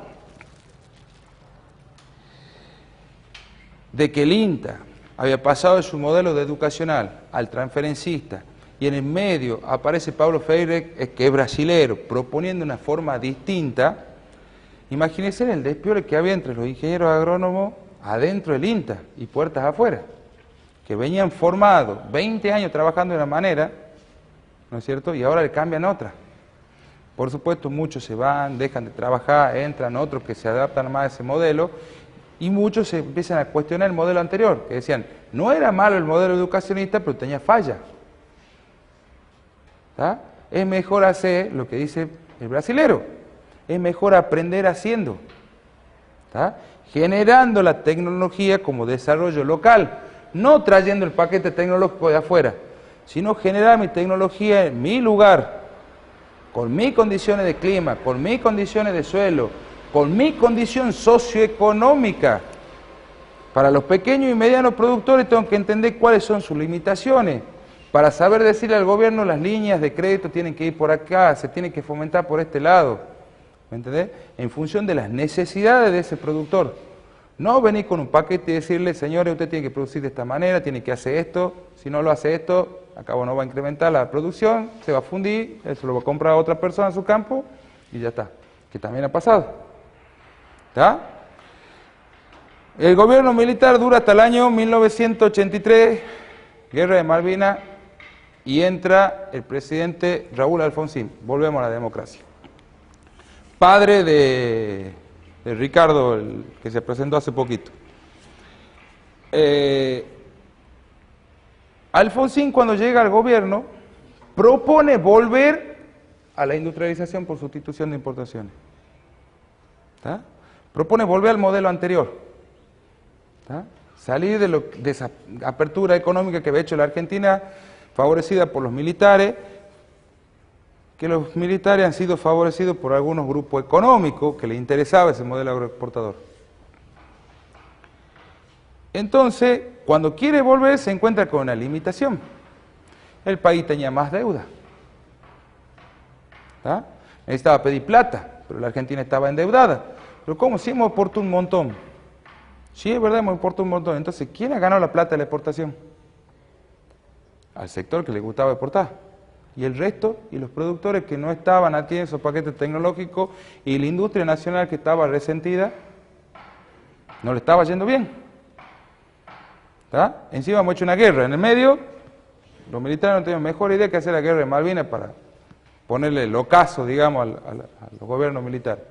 de que el INTA había pasado de su modelo de educacional al transferencista y en el medio aparece Paulo Freire, que es brasilero, proponiendo una forma distinta, imagínense el despiole que había entre los ingenieros agrónomos adentro del INTA y puertas afuera, que venían formados 20 años trabajando de una manera, ¿no es cierto? Y ahora le cambian otra. Por supuesto, muchos se van, dejan de trabajar, entran otros que se adaptan más a ese modelo, y muchos se empiezan a cuestionar el modelo anterior, que decían, no era malo el modelo educacionista, pero tenía falla. ¿Tá? Es mejor hacer lo que dice el brasilero, es mejor aprender haciendo, ¿tá? Generando la tecnología como desarrollo local, no trayendo el paquete tecnológico de afuera, sino generar mi tecnología en mi lugar, con mis condiciones de clima, con mis condiciones de suelo, con mi condición socioeconómica. Para los pequeños y medianos productores tengo que entender cuáles son sus limitaciones, para saber decirle al gobierno las líneas de crédito tienen que ir por acá, se tienen que fomentar por este lado, ¿me entendés? En función de las necesidades de ese productor. No venir con un paquete y decirle, señores, usted tiene que producir de esta manera, tiene que hacer esto, si no lo hace esto, acabo no va a incrementar la producción, se va a fundir, eso lo va a comprar otra persona en su campo y ya está, que también ha pasado. ¿Está? El gobierno militar dura hasta el año 1983, Guerra de Malvinas, y entra el presidente Raúl Alfonsín. Volvemos a la democracia. Padre de Ricardo, el que se presentó hace poquito. Alfonsín, cuando llega al gobierno, propone volver a la industrialización por sustitución de importaciones. ¿Está? Propone volver al modelo anterior. ¿Está? Salir de esa apertura económica que había hecho la Argentina, favorecida por los militares, que los militares han sido favorecidos por algunos grupos económicos que les interesaba ese modelo agroexportador. Entonces, cuando quiere volver, se encuentra con una limitación. El país tenía más deuda. ¿Está? Necesitaba pedir plata, pero la Argentina estaba endeudada. Pero ¿cómo? Si hemos exportado un montón. Sí, es verdad, hemos exportado un montón. Entonces, ¿quién ha ganado la plata de la exportación? Al sector que le gustaba exportar. Y el resto, y los productores que no estaban atiendo esos paquetes tecnológicos, y la industria nacional que estaba resentida, no le estaba yendo bien. ¿Está? Encima hemos hecho una guerra. En el medio, los militares no tenían mejor idea que hacer la guerra de Malvinas para ponerle el ocaso, digamos, a los gobiernos militares.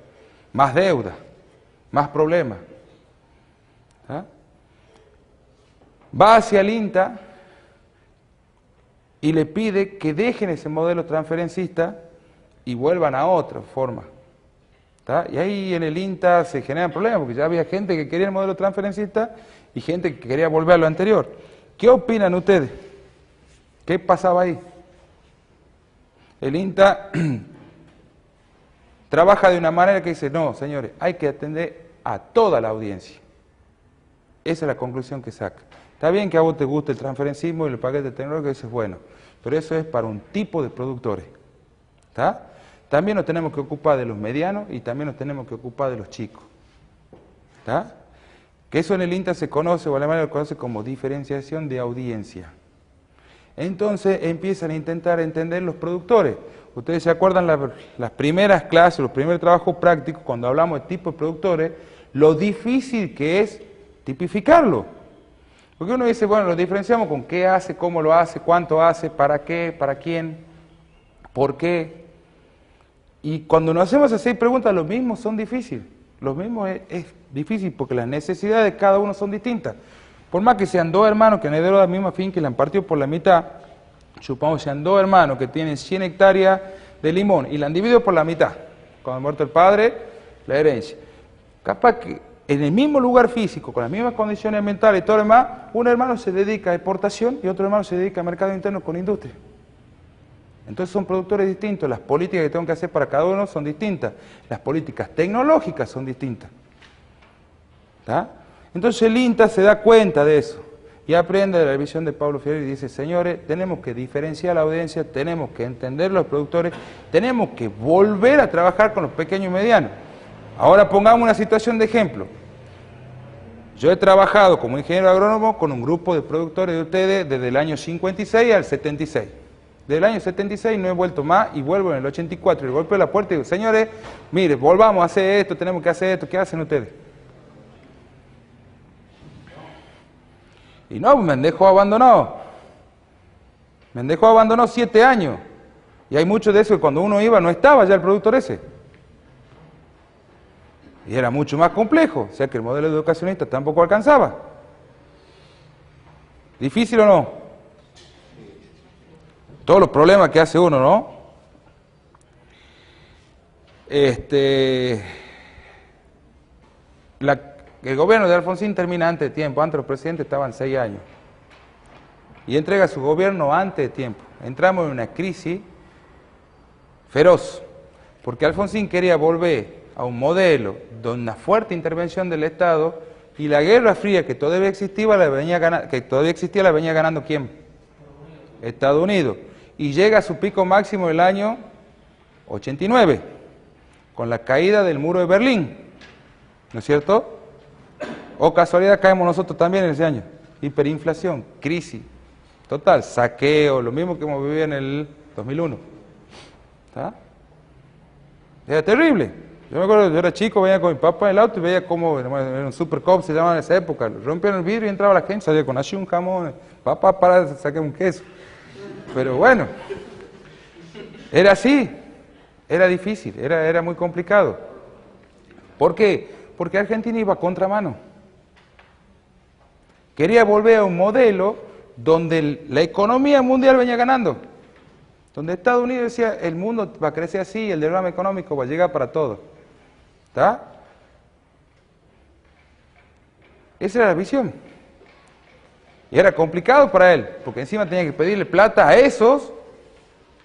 Más deuda, más problemas. ¿Está? Va hacia el INTA y le pide que dejen ese modelo transferencista y vuelvan a otra forma. ¿Está? Y ahí en el INTA se generan problemas, porque ya había gente que quería el modelo transferencista y gente que quería volver a lo anterior. ¿Qué opinan ustedes? ¿Qué pasaba ahí? El INTA trabaja de una manera que dice, no, señores, hay que atender a toda la audiencia. Esa es la conclusión que saca. Está bien que a vos te guste el transferencismo y el paquete tecnológico, eso es bueno, pero eso es para un tipo de productores. ¿Está? También nos tenemos que ocupar de los medianos y también nos tenemos que ocupar de los chicos. ¿Está? Que eso en el INTA se conoce, o Alemania lo conoce como diferenciación de audiencia. Entonces empiezan a intentar entender los productores. Ustedes se acuerdan las primeras clases, los primeros trabajos prácticos, cuando hablamos de tipo de productores, lo difícil que es tipificarlo. Porque uno dice, bueno, lo diferenciamos con qué hace, cómo lo hace, cuánto hace, para qué, para quién, por qué. Y cuando nos hacemos esas 6 preguntas, los mismos son difíciles. Los mismos es difícil porque las necesidades de cada uno son distintas. Por más que sean 2 hermanos que han heredado la misma finca y la han partido por la mitad, supongamos que sean 2 hermanos que tienen 100 hectáreas de limón y la han dividido por la mitad. Cuando ha muerto el padre, la herencia. Capaz que en el mismo lugar físico, con las mismas condiciones ambientales y todo lo demás, un hermano se dedica a exportación y otro hermano se dedica a mercado interno con industria. Entonces son productores distintos, las políticas que tengo que hacer para cada uno son distintas, las políticas tecnológicas son distintas. ¿Está? Entonces el INTA se da cuenta de eso y aprende de la visión de Paulo Freire y dice, señores, tenemos que diferenciar la audiencia, tenemos que entender los productores, tenemos que volver a trabajar con los pequeños y medianos. Ahora pongamos una situación de ejemplo. Yo he trabajado como ingeniero agrónomo con un grupo de productores de ustedes desde el año 56 al 76. Desde el año 76 no he vuelto más y vuelvo en el 84 y golpeo la puerta y digo, señores, mire, volvamos a hacer esto, tenemos que hacer esto, ¿qué hacen ustedes? Y no, me dejó abandonado. Me dejó abandonado 7 años. Y hay mucho de eso que cuando uno iba no estaba ya el productor ese. Y era mucho más complejo, o sea que el modelo educacionista tampoco alcanzaba. ¿Difícil o no? Todos los problemas que hace uno, ¿no? El gobierno de Alfonsín termina antes de tiempo, antes los presidentes estaban 6 años. Y entrega su gobierno antes de tiempo. Entramos en una crisis feroz, porque Alfonsín quería volver a un modelo de una fuerte intervención del Estado y la Guerra Fría que todavía existía la venía ganando ¿quién? Estados Unidos. Y llega a su pico máximo el año 89, con la caída del muro de Berlín, ¿no es cierto? O casualidad caemos nosotros también en ese año. Hiperinflación, crisis, total, saqueo, lo mismo que hemos vivido en el 2001. ¿Está? Era terrible. Yo me acuerdo, yo era chico, venía con mi papá en el auto y veía cómo, era un Super Cop, se llamaba en esa época, rompían el vidrio y entraba la gente, salía con así un jamón, papá, para sacar un queso. Pero bueno, era así, era difícil, era muy complicado. ¿Por qué? Porque Argentina iba a contramano. Quería volver a un modelo donde la economía mundial venía ganando. Donde Estados Unidos decía, el mundo va a crecer así, el derrame económico va a llegar para todos. ¿Está? Esa era la visión. Y era complicado para él, porque encima tenía que pedirle plata a esos,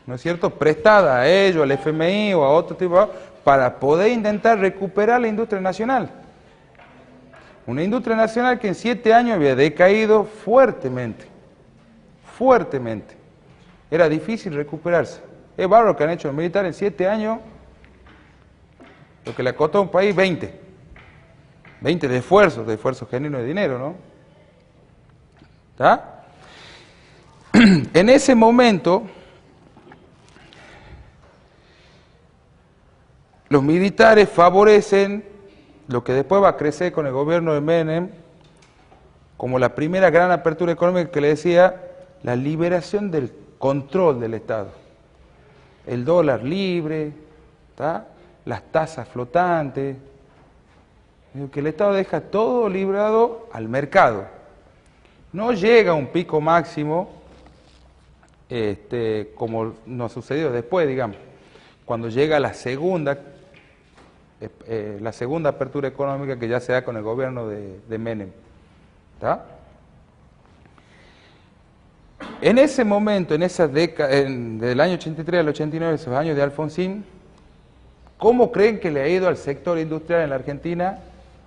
¿no es cierto?, prestada a ellos, al FMI o a otro tipo, para poder intentar recuperar la industria nacional. Una industria nacional que en 7 años había decaído fuertemente. Fuertemente. Era difícil recuperarse. Es bárbaro lo que han hecho los militares en 7 años, lo que le costó a un país 20. 20 de esfuerzo genuino de dinero, ¿no? ¿Está? En ese momento, los militares favorecen lo que después va a crecer con el gobierno de Menem, como la primera gran apertura económica que le decía, la liberación del control del Estado. El dólar libre, ¿está? Las tasas flotantes, que el Estado deja todo librado al mercado. No llega a un pico máximo, como nos sucedió después, digamos, cuando llega la segunda apertura económica que ya se da con el gobierno de Menem. ¿Está? En ese momento, en esa década, del año 83 al 89, esos años de Alfonsín, ¿cómo creen que le ha ido al sector industrial en la Argentina?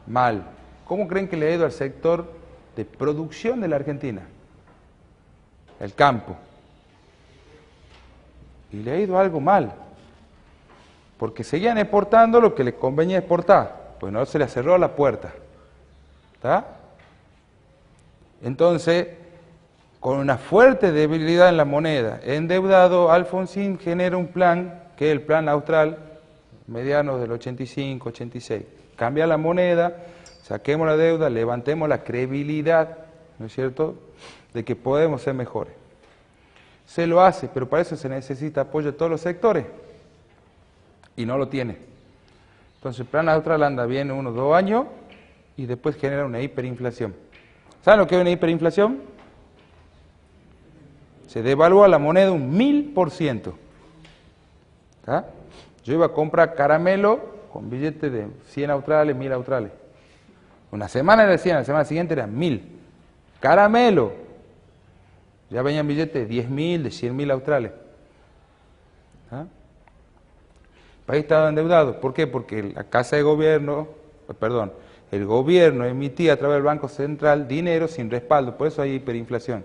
Mal. ¿Cómo creen que le ha ido al sector de producción de la Argentina? El campo. Y le ha ido algo mal. Porque seguían exportando lo que les convenía exportar. Pues no se les cerró la puerta. ¿Está? Entonces, con una fuerte debilidad en la moneda, endeudado, Alfonsín genera un plan, que es el plan austral, medianos del 85, 86. Cambia la moneda, saquemos la deuda, levantemos la credibilidad, ¿no es cierto?, de que podemos ser mejores. Se lo hace, pero para eso se necesita apoyo de todos los sectores, y no lo tiene. Entonces el plan austral anda bien 1 o 2 años, y después genera una hiperinflación. ¿Saben lo que es una hiperinflación? Se devalúa la moneda un 1000%. ¿Está? Yo iba a comprar caramelo con billetes de 100 australes, 1000 australes. Una semana era 100, la semana siguiente eran 1000. Caramelo. Ya venían billetes de 10.000, de 100.000 australes. ¿Ah? El país estaba endeudado. ¿Por qué? Porque la Casa de Gobierno, el gobierno emitía a través del Banco Central dinero sin respaldo, por eso hay hiperinflación.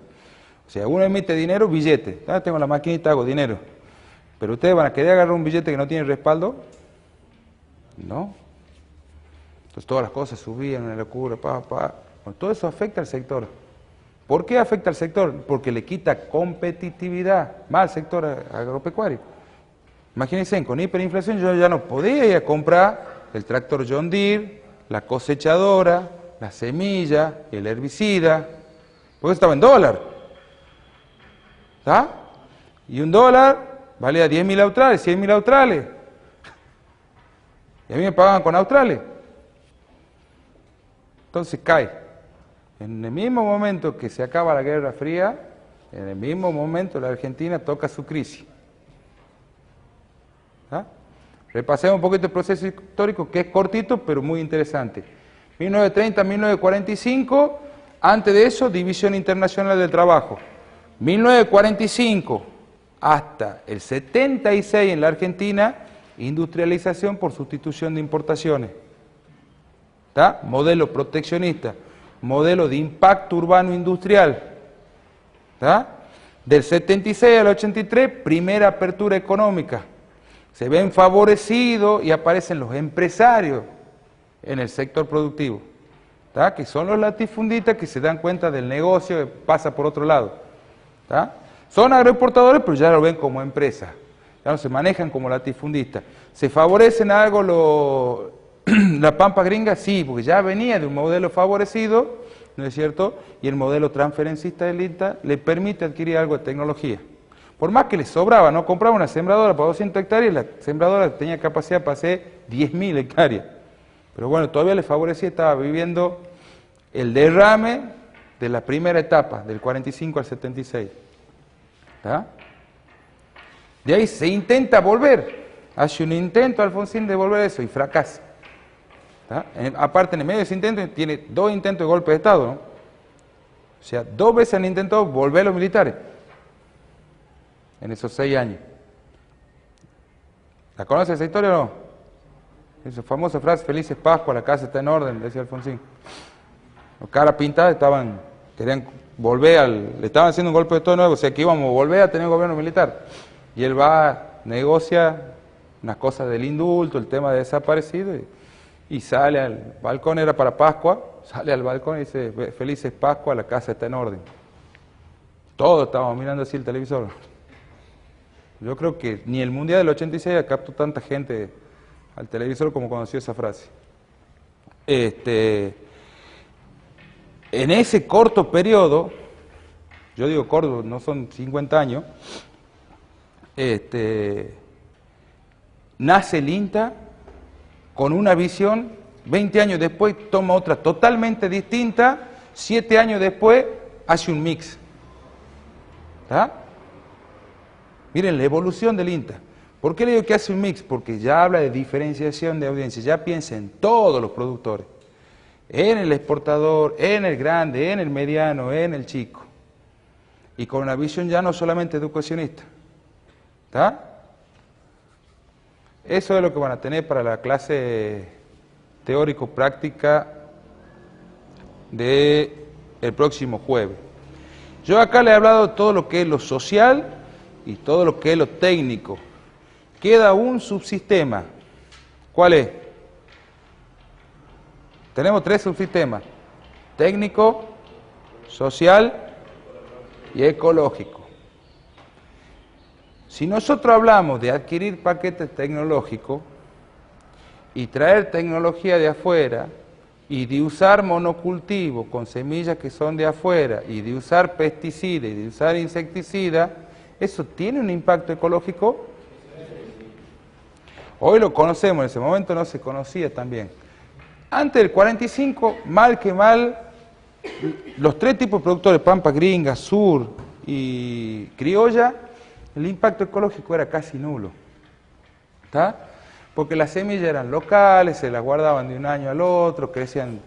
O sea, uno emite dinero, billete. Ah, tengo la maquinita, hago dinero. Pero ustedes van a querer agarrar un billete que no tiene respaldo. No. Entonces todas las cosas subían, una locura, Bueno, todo eso afecta al sector. ¿Por qué afecta al sector? Porque le quita competitividad más al sector agropecuario. Imagínense, con hiperinflación yo ya no podía ir a comprar el tractor John Deere, la cosechadora, la semilla, el herbicida, porque estaba en dólar. ¿Está? Y un dólar valía 10.000 australes, 100.000 australes. Y a mí me pagaban con australes. Entonces cae. En el mismo momento que se acaba la Guerra Fría, en el mismo momento la Argentina toca su crisis. ¿Ah? Repasemos un poquito el proceso histórico, que es cortito, pero muy interesante. 1930-1945, antes de eso, División Internacional del Trabajo. 1945 hasta el 76 en la Argentina, industrialización por sustitución de importaciones. ¿Está? Modelo proteccionista, modelo de impacto urbano industrial. ¿Está? Del 76 al 83, primera apertura económica. Se ven favorecidos y aparecen los empresarios en el sector productivo, ¿tá? Que son los latifundistas que se dan cuenta del negocio que pasa por otro lado. ¿Tá? Son agroexportadores, pero ya lo ven como empresa, ya no se manejan como latifundistas. ¿Se favorecen algo la Pampa Gringa? Sí, porque ya venía de un modelo favorecido, ¿no es cierto? Y el modelo transferencista del INTA le permite adquirir algo de tecnología. Por más que les sobraba, no compraba una sembradora para 200 hectáreas, la sembradora tenía capacidad para hacer 10.000 hectáreas. Pero bueno, todavía le favorecía, estaba viviendo el derrame de la primera etapa, del 45 al 76. ¿Tá? De ahí se intenta volver, hace un intento Alfonsín de volver eso y fracasa. ¿Tá? Aparte, en el medio de ese intento, tiene 2 intentos de golpe de Estado, ¿no? O sea, 2 veces han intentado volver a los militares en esos 6 años. ¿La conoce esa historia o no? Esa famosa frase, felices Pascua, la casa está en orden, decía Alfonsín. Los caras pintadas querían volver le estaban haciendo un golpe de Estado nuevo, o sea que íbamos a volver a tener un gobierno militar. Y él va, negocia unas cosas del indulto, el tema de desaparecido, y sale al balcón, era para Pascua, sale al balcón y dice, felices Pascua, la casa está en orden. Todos estábamos mirando así el televisor. Yo creo que ni el Mundial del 86 captó tanta gente al televisor como conoció esa frase. En ese corto periodo, yo digo corto, no son 50 años, nace el INTA con una visión, 20 años después toma otra totalmente distinta, 7 años después hace un mix. ¿Está? Miren la evolución del INTA. ¿Por qué le digo que hace un mix? Porque ya habla de diferenciación de audiencia, ya piensa en todos los productores, en el exportador, en el grande, en el mediano, en el chico. Y con una visión ya no solamente educacionista. ¿Está? Eso es lo que van a tener para la clase teórico-práctica del próximo jueves. Yo acá le he hablado de todo lo que es lo social y todo lo que es lo técnico. Queda un subsistema. ¿Cuál es? Tenemos 3 subsistemas: técnico, social y ecológico. Si nosotros hablamos de adquirir paquetes tecnológicos y traer tecnología de afuera y de usar monocultivos con semillas que son de afuera y de usar pesticidas y de usar insecticidas, ¿eso tiene un impacto ecológico? Hoy lo conocemos, en ese momento no se conocía tan bien. Antes del 45, mal que mal, los 3 tipos de productores, Pampa Gringa, Sur y Criolla, el impacto ecológico era casi nulo. ¿Está? Porque las semillas eran locales, se las guardaban de un año al otro, crecían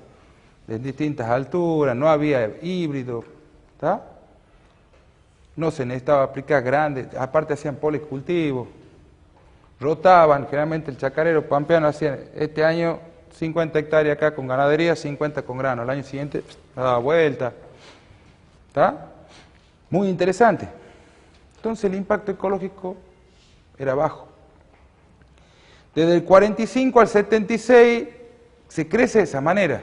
en distintas alturas, no había híbrido. ¿Está? No se necesitaba aplicar grandes, aparte hacían policultivos, rotaban, generalmente el chacarero pampeano hacía, este año 50 hectáreas acá con ganadería, 50 con grano. Al año siguiente daba vuelta. ¿Está? Muy interesante. Entonces el impacto ecológico era bajo. Desde el 45 al 76 se crece de esa manera.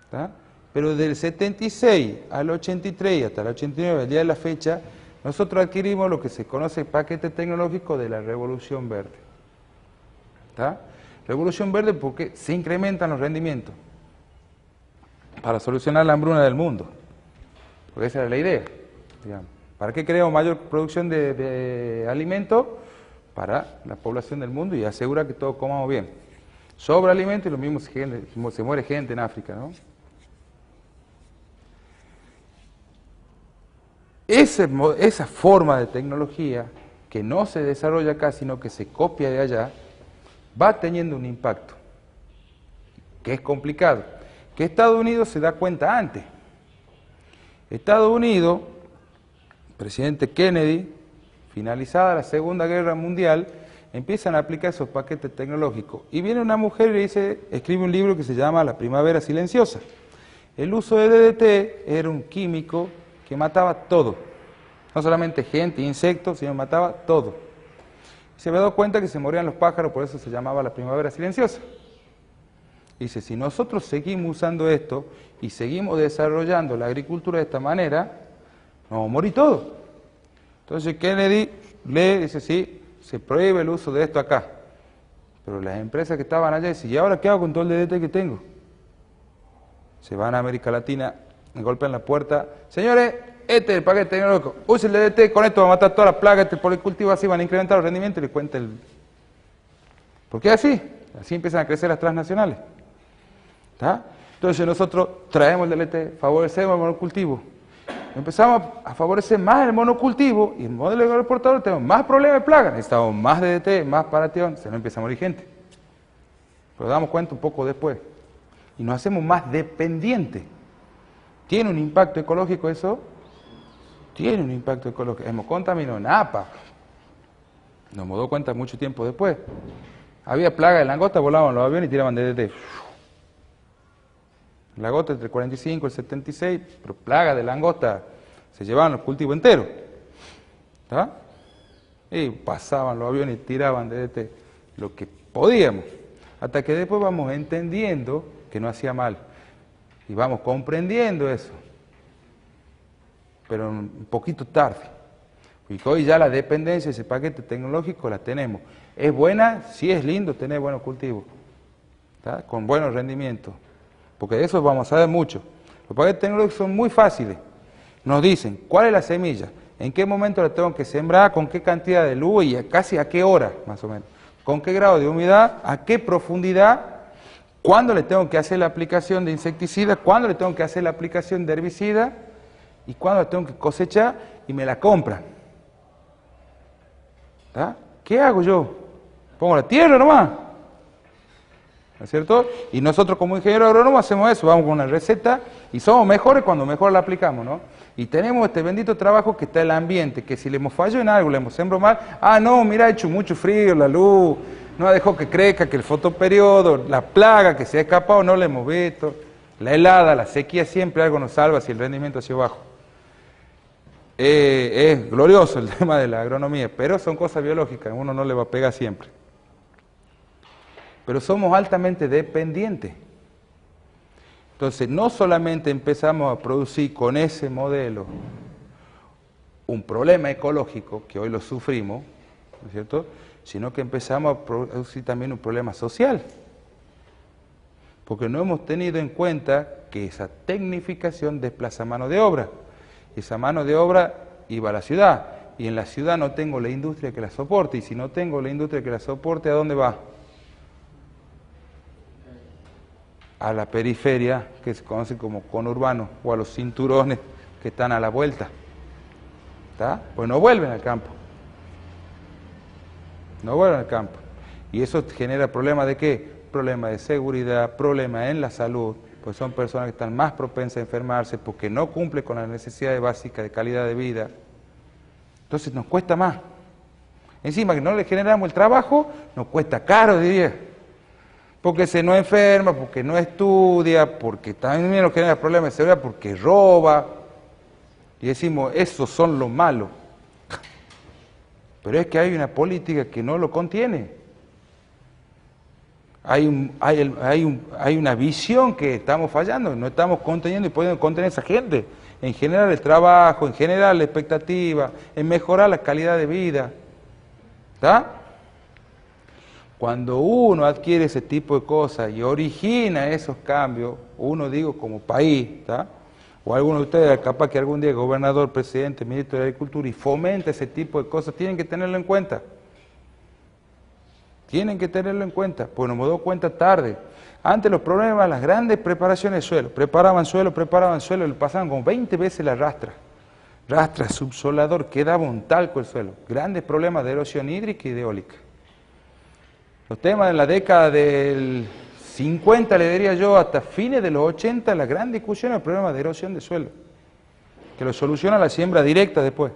¿Está? Pero del 76 al 83 y hasta el 89, el día de la fecha, nosotros adquirimos lo que se conoce paquete tecnológico de la Revolución Verde. ¿Está? Revolución Verde porque se incrementan los rendimientos para solucionar la hambruna del mundo. Porque esa era la idea. Digamos. ¿Para qué queremos mayor producción de alimentos? Para la población del mundo y asegurar que todos comamos bien. Sobra alimento y lo mismo se muere gente en África, ¿no? Esa forma de tecnología que no se desarrolla acá, sino que se copia de allá, va teniendo un impacto, que es complicado, que Estados Unidos se da cuenta antes. Estados Unidos, presidente Kennedy, finalizada la Segunda Guerra Mundial, empiezan a aplicar esos paquetes tecnológicos. Y viene una mujer y le dice, escribe un libro que se llama La Primavera Silenciosa. El uso de DDT era un químico que mataba todo, no solamente gente, insectos, sino mataba todo. Se había dado cuenta que se morían los pájaros, por eso se llamaba la primavera silenciosa. Dice, si nosotros seguimos usando esto y seguimos desarrollando la agricultura de esta manera, nos vamos a morir todos. Entonces Kennedy lee, dice, sí, se prohíbe el uso de esto acá. Pero las empresas que estaban allá dicen, ¿y ahora qué hago con todo el DDT que tengo? Se van a América Latina, me golpean la puerta, señores, este es el paquete tecnológico, use el DDT, con esto va a matar todas las plagas, este policultivo, así van a incrementar los rendimientos y le cuenta el... ¿Por qué así? Así empiezan a crecer las transnacionales. ¿Está? Entonces nosotros traemos el DDT, favorecemos el monocultivo. Empezamos a favorecer más el monocultivo y el modelo agroexportador tenemos más problemas de plagas, necesitamos más DDT, más paratión, se nos empieza a morir gente. Pero damos cuenta un poco después. Y nos hacemos más dependientes. ¿Tiene un impacto ecológico eso? Tiene un impacto ecológico. Hemos contaminado Napa. Nos hemos dado cuenta mucho tiempo después. Había plaga de langosta, volaban los aviones y tiraban DDT. Langosta entre el 45 y el 76, pero plaga de langosta, se llevaban los cultivos enteros. ¿Está? Y pasaban los aviones y tiraban DDT lo que podíamos. Hasta que después vamos entendiendo que no hacía mal. Y vamos comprendiendo eso. Pero un poquito tarde. Y hoy ya la dependencia de ese paquete tecnológico la tenemos. ¿Es buena? Sí, es lindo tener buenos cultivos. ¿Está? Con buenos rendimientos. Porque de eso vamos a ver mucho. Los paquetes tecnológicos son muy fáciles. Nos dicen cuál es la semilla, en qué momento la tengo que sembrar, con qué cantidad de luz y casi a qué hora, más o menos. Con qué grado de humedad, a qué profundidad, cuándo le tengo que hacer la aplicación de insecticida, cuándo le tengo que hacer la aplicación de herbicida y cuándo la tengo que cosechar y me la compran. ¿Está? ¿Qué hago yo? ¿Pongo la tierra nomás? ¿No es cierto? Y nosotros como ingenieros agrónomos hacemos eso, vamos con una receta y somos mejores cuando mejor la aplicamos, ¿no? Y tenemos este bendito trabajo que está el ambiente, que si le hemos fallado en algo, le hemos sembrado mal, no, mira, ha hecho mucho frío, la luz, no ha dejado que crezca, que el fotoperiodo, la plaga que se ha escapado, no la hemos visto, la helada, la sequía, siempre algo nos salva si el rendimiento ha sido bajo. Es glorioso el tema de la agronomía, pero son cosas biológicas, uno no le va a pegar siempre. Pero somos altamente dependientes. Entonces, no solamente empezamos a producir con ese modelo un problema ecológico, que hoy lo sufrimos, ¿no es cierto?, sino que empezamos a producir también un problema social. Porque no hemos tenido en cuenta que esa tecnificación desplaza mano de obra. Esa mano de obra iba a la ciudad, y en la ciudad no tengo la industria que la soporte, y si no tengo la industria que la soporte, ¿a dónde va? A la periferia, que se conoce como conurbano, o a los cinturones que están a la vuelta. ¿Está? Pues no vuelven al campo. No vuelven al campo. Y eso genera problemas de ¿qué? Problemas de seguridad, problemas en la salud, pues son personas que están más propensas a enfermarse porque no cumplen con las necesidades básicas de calidad de vida. Entonces nos cuesta más. Encima que no le generamos el trabajo, nos cuesta caro, diría. porque se no enferma, porque no estudia, porque también nos genera problemas de seguridad, porque roba. Y decimos, esos son los malos. Pero es que hay una política que no lo contiene. Hay una visión que estamos fallando, no estamos conteniendo y pudiendo contener a esa gente. En general el trabajo, en general la expectativa, en mejorar la calidad de vida. ¿Está? Cuando uno adquiere ese tipo de cosas y origina esos cambios, uno digo como país, ¿está? O alguno de ustedes, capaz que algún día gobernador, presidente, ministro de Agricultura y fomenta ese tipo de cosas, tienen que tenerlo en cuenta. Tienen que tenerlo en cuenta, pues nos hemos dado cuenta tarde. Antes los problemas, las grandes preparaciones de suelo, preparaban suelo, le pasaban como 20 veces la rastra, subsolador, quedaba un talco el suelo. Grandes problemas de erosión hídrica y de eólica. Los temas de la década del 50, le diría yo, hasta fines de los 80, la gran discusión es el problema de erosión de suelo, que lo soluciona la siembra directa después.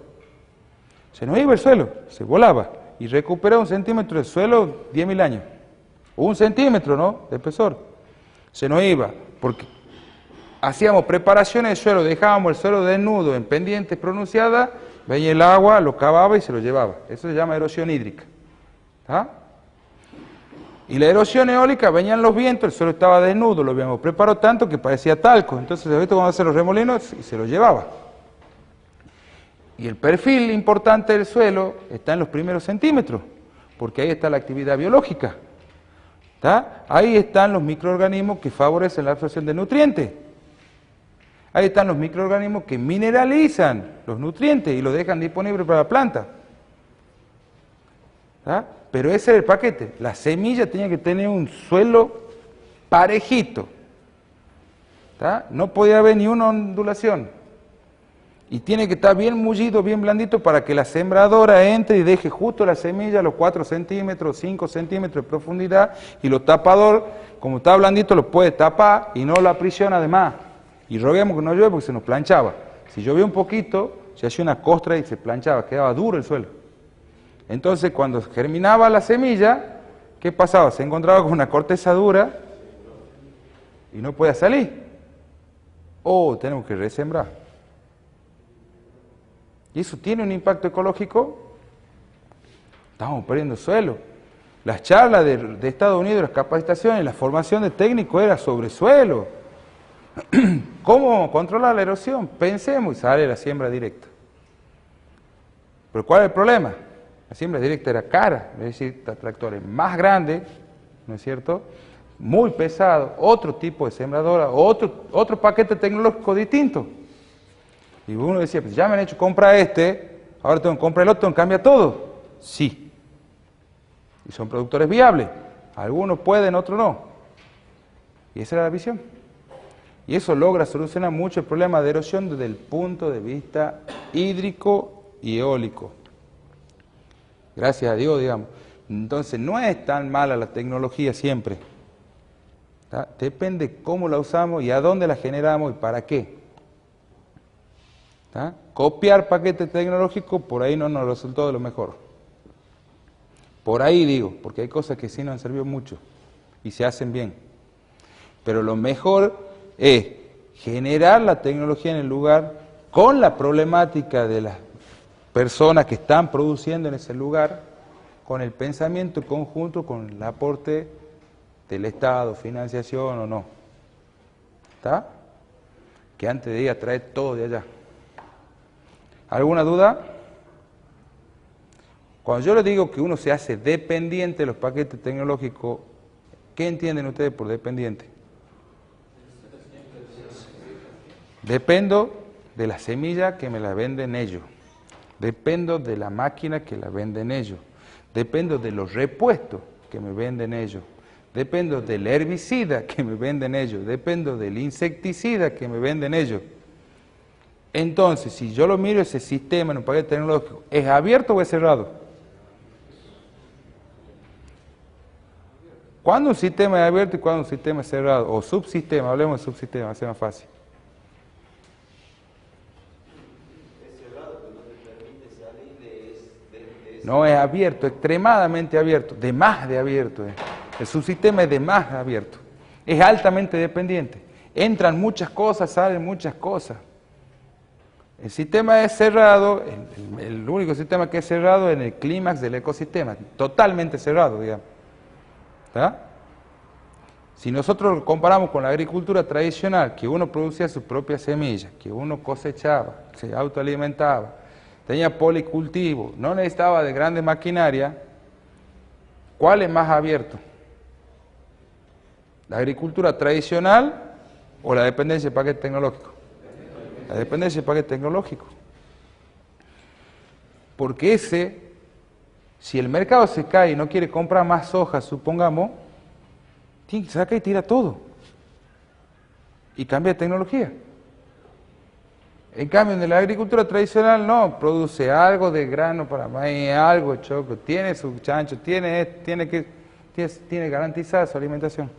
Se nos iba el suelo, se volaba, y recuperaba 1 centímetro de suelo 10.000 años. 1 centímetro, ¿no?, de espesor. Se nos iba, porque hacíamos preparaciones de suelo, dejábamos el suelo desnudo, en pendientes pronunciadas, venía el agua, lo cavaba y se lo llevaba. Eso se llama erosión hídrica. ¿Ah? Y la erosión eólica, venían los vientos, el suelo estaba desnudo, lo habíamos preparado tanto que parecía talco. Entonces, ¿sabes cuando hacen los remolinos? Y se lo llevaba. Y el perfil importante del suelo está en los primeros centímetros, porque ahí está la actividad biológica. ¿Está? Ahí están los microorganismos que favorecen la absorción de nutrientes. Ahí están los microorganismos que mineralizan los nutrientes y los dejan disponibles para la planta. ¿Está? Pero ese era el paquete. La semilla tenía que tener un suelo parejito. ¿Está? No podía haber ni una ondulación. Y tiene que estar bien mullido, bien blandito, para que la sembradora entre y deje justo la semilla a los 4 centímetros, 5 centímetros de profundidad, y los tapador, como está blandito, lo puede tapar y no lo aprisiona además. Y roguemos que no llueva porque se nos planchaba. Si llovía un poquito, se hacía una costra y se planchaba, quedaba duro el suelo. Entonces, cuando germinaba la semilla, ¿qué pasaba? Se encontraba con una corteza dura y no podía salir. Oh, tenemos que resembrar. ¿Y eso tiene un impacto ecológico? Estamos perdiendo suelo. Las charlas de Estados Unidos, las capacitaciones, la formación de técnicos era sobre suelo. ¿Cómo controlar la erosión? Pensemos y sale la siembra directa. Pero ¿cuál es el problema? La siembra directa era cara, es decir, tractores más grandes, ¿no es cierto?, muy pesados, otro tipo de sembradora, otro paquete tecnológico distinto. Y uno decía, pues ya me han hecho comprar ahora tengo que comprar el otro, tengo que cambiar todo. Sí. Y son productores viables. Algunos pueden, otros no. Y esa era la visión. Y eso logra solucionar mucho el problema de erosión desde el punto de vista hídrico y eólico. Gracias a Dios, digamos. Entonces, no es tan mala la tecnología siempre. ¿Tá? Depende cómo la usamos y a dónde la generamos y para qué. ¿Tá? Copiar paquetes tecnológicos, por ahí no nos resultó de lo mejor. Por ahí digo, porque hay cosas que sí nos han servido mucho y se hacen bien. Pero lo mejor es generar la tecnología en el lugar con la problemática de las personas que están produciendo en ese lugar, con el pensamiento conjunto, con el aporte del Estado, financiación o no. ¿Está? Que antes de ir a traer todo de allá. ¿Alguna duda? Cuando yo les digo que uno se hace dependiente de los paquetes tecnológicos, ¿qué entienden ustedes por dependiente? Dependo de la semilla que me la venden ellos. Dependo de la máquina que la venden ellos. Dependo de los repuestos que me venden ellos. Dependo del herbicida que me venden ellos. Dependo del insecticida que me venden ellos. Entonces, si yo lo miro ese sistema en un paquete tecnológico, ¿es abierto o es cerrado? ¿Cuándo un sistema es abierto y cuándo un sistema es cerrado? O subsistema, hablemos de subsistema, va a ser más fácil. No es abierto, extremadamente abierto, de más de abierto es. El subsistema es de más abierto, es altamente dependiente. Entran muchas cosas, salen muchas cosas. El sistema es cerrado, el único sistema que es cerrado es en el clímax del ecosistema, totalmente cerrado, digamos. ¿Está? Si nosotros lo comparamos con la agricultura tradicional, que uno producía sus propias semillas, que uno cosechaba, se autoalimentaba, tenía policultivo, no necesitaba de grandes maquinarias, ¿cuál es más abierto? ¿La agricultura tradicional o la dependencia de paquete tecnológico? La dependencia de paquete tecnológico. Porque si el mercado se cae y no quiere comprar más soja, supongamos, saca y tira todo. Y cambia de tecnología. En cambio, en la agricultura tradicional no, produce algo de grano para maíz, algo de choclo, tiene su chancho, tiene garantizada su alimentación.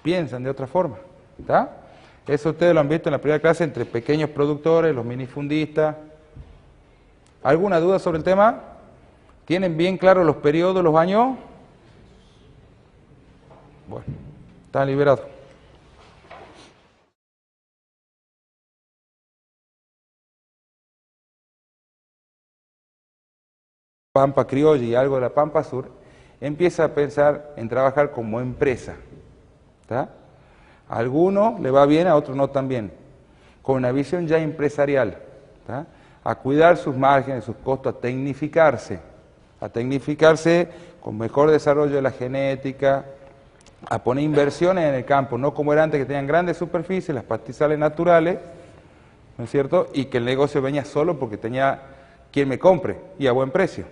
Piensan de otra forma, ¿está? Eso ustedes lo han visto en la primera clase entre pequeños productores, los minifundistas. ¿Alguna duda sobre el tema? ¿Tienen bien claros los periodos, los años? Bueno, están liberados. Pampa criolla y algo de la Pampa Sur, empieza a pensar en trabajar como empresa. ¿Está? A algunos le va bien, a otros no tan bien. Con una visión ya empresarial. ¿Está? A cuidar sus márgenes, sus costos, a tecnificarse con mejor desarrollo de la genética, a poner inversiones en el campo, no como era antes que tenían grandes superficies, las pastizales naturales, ¿no es cierto? Y que el negocio venía solo porque tenía quien me compre y a buen precio.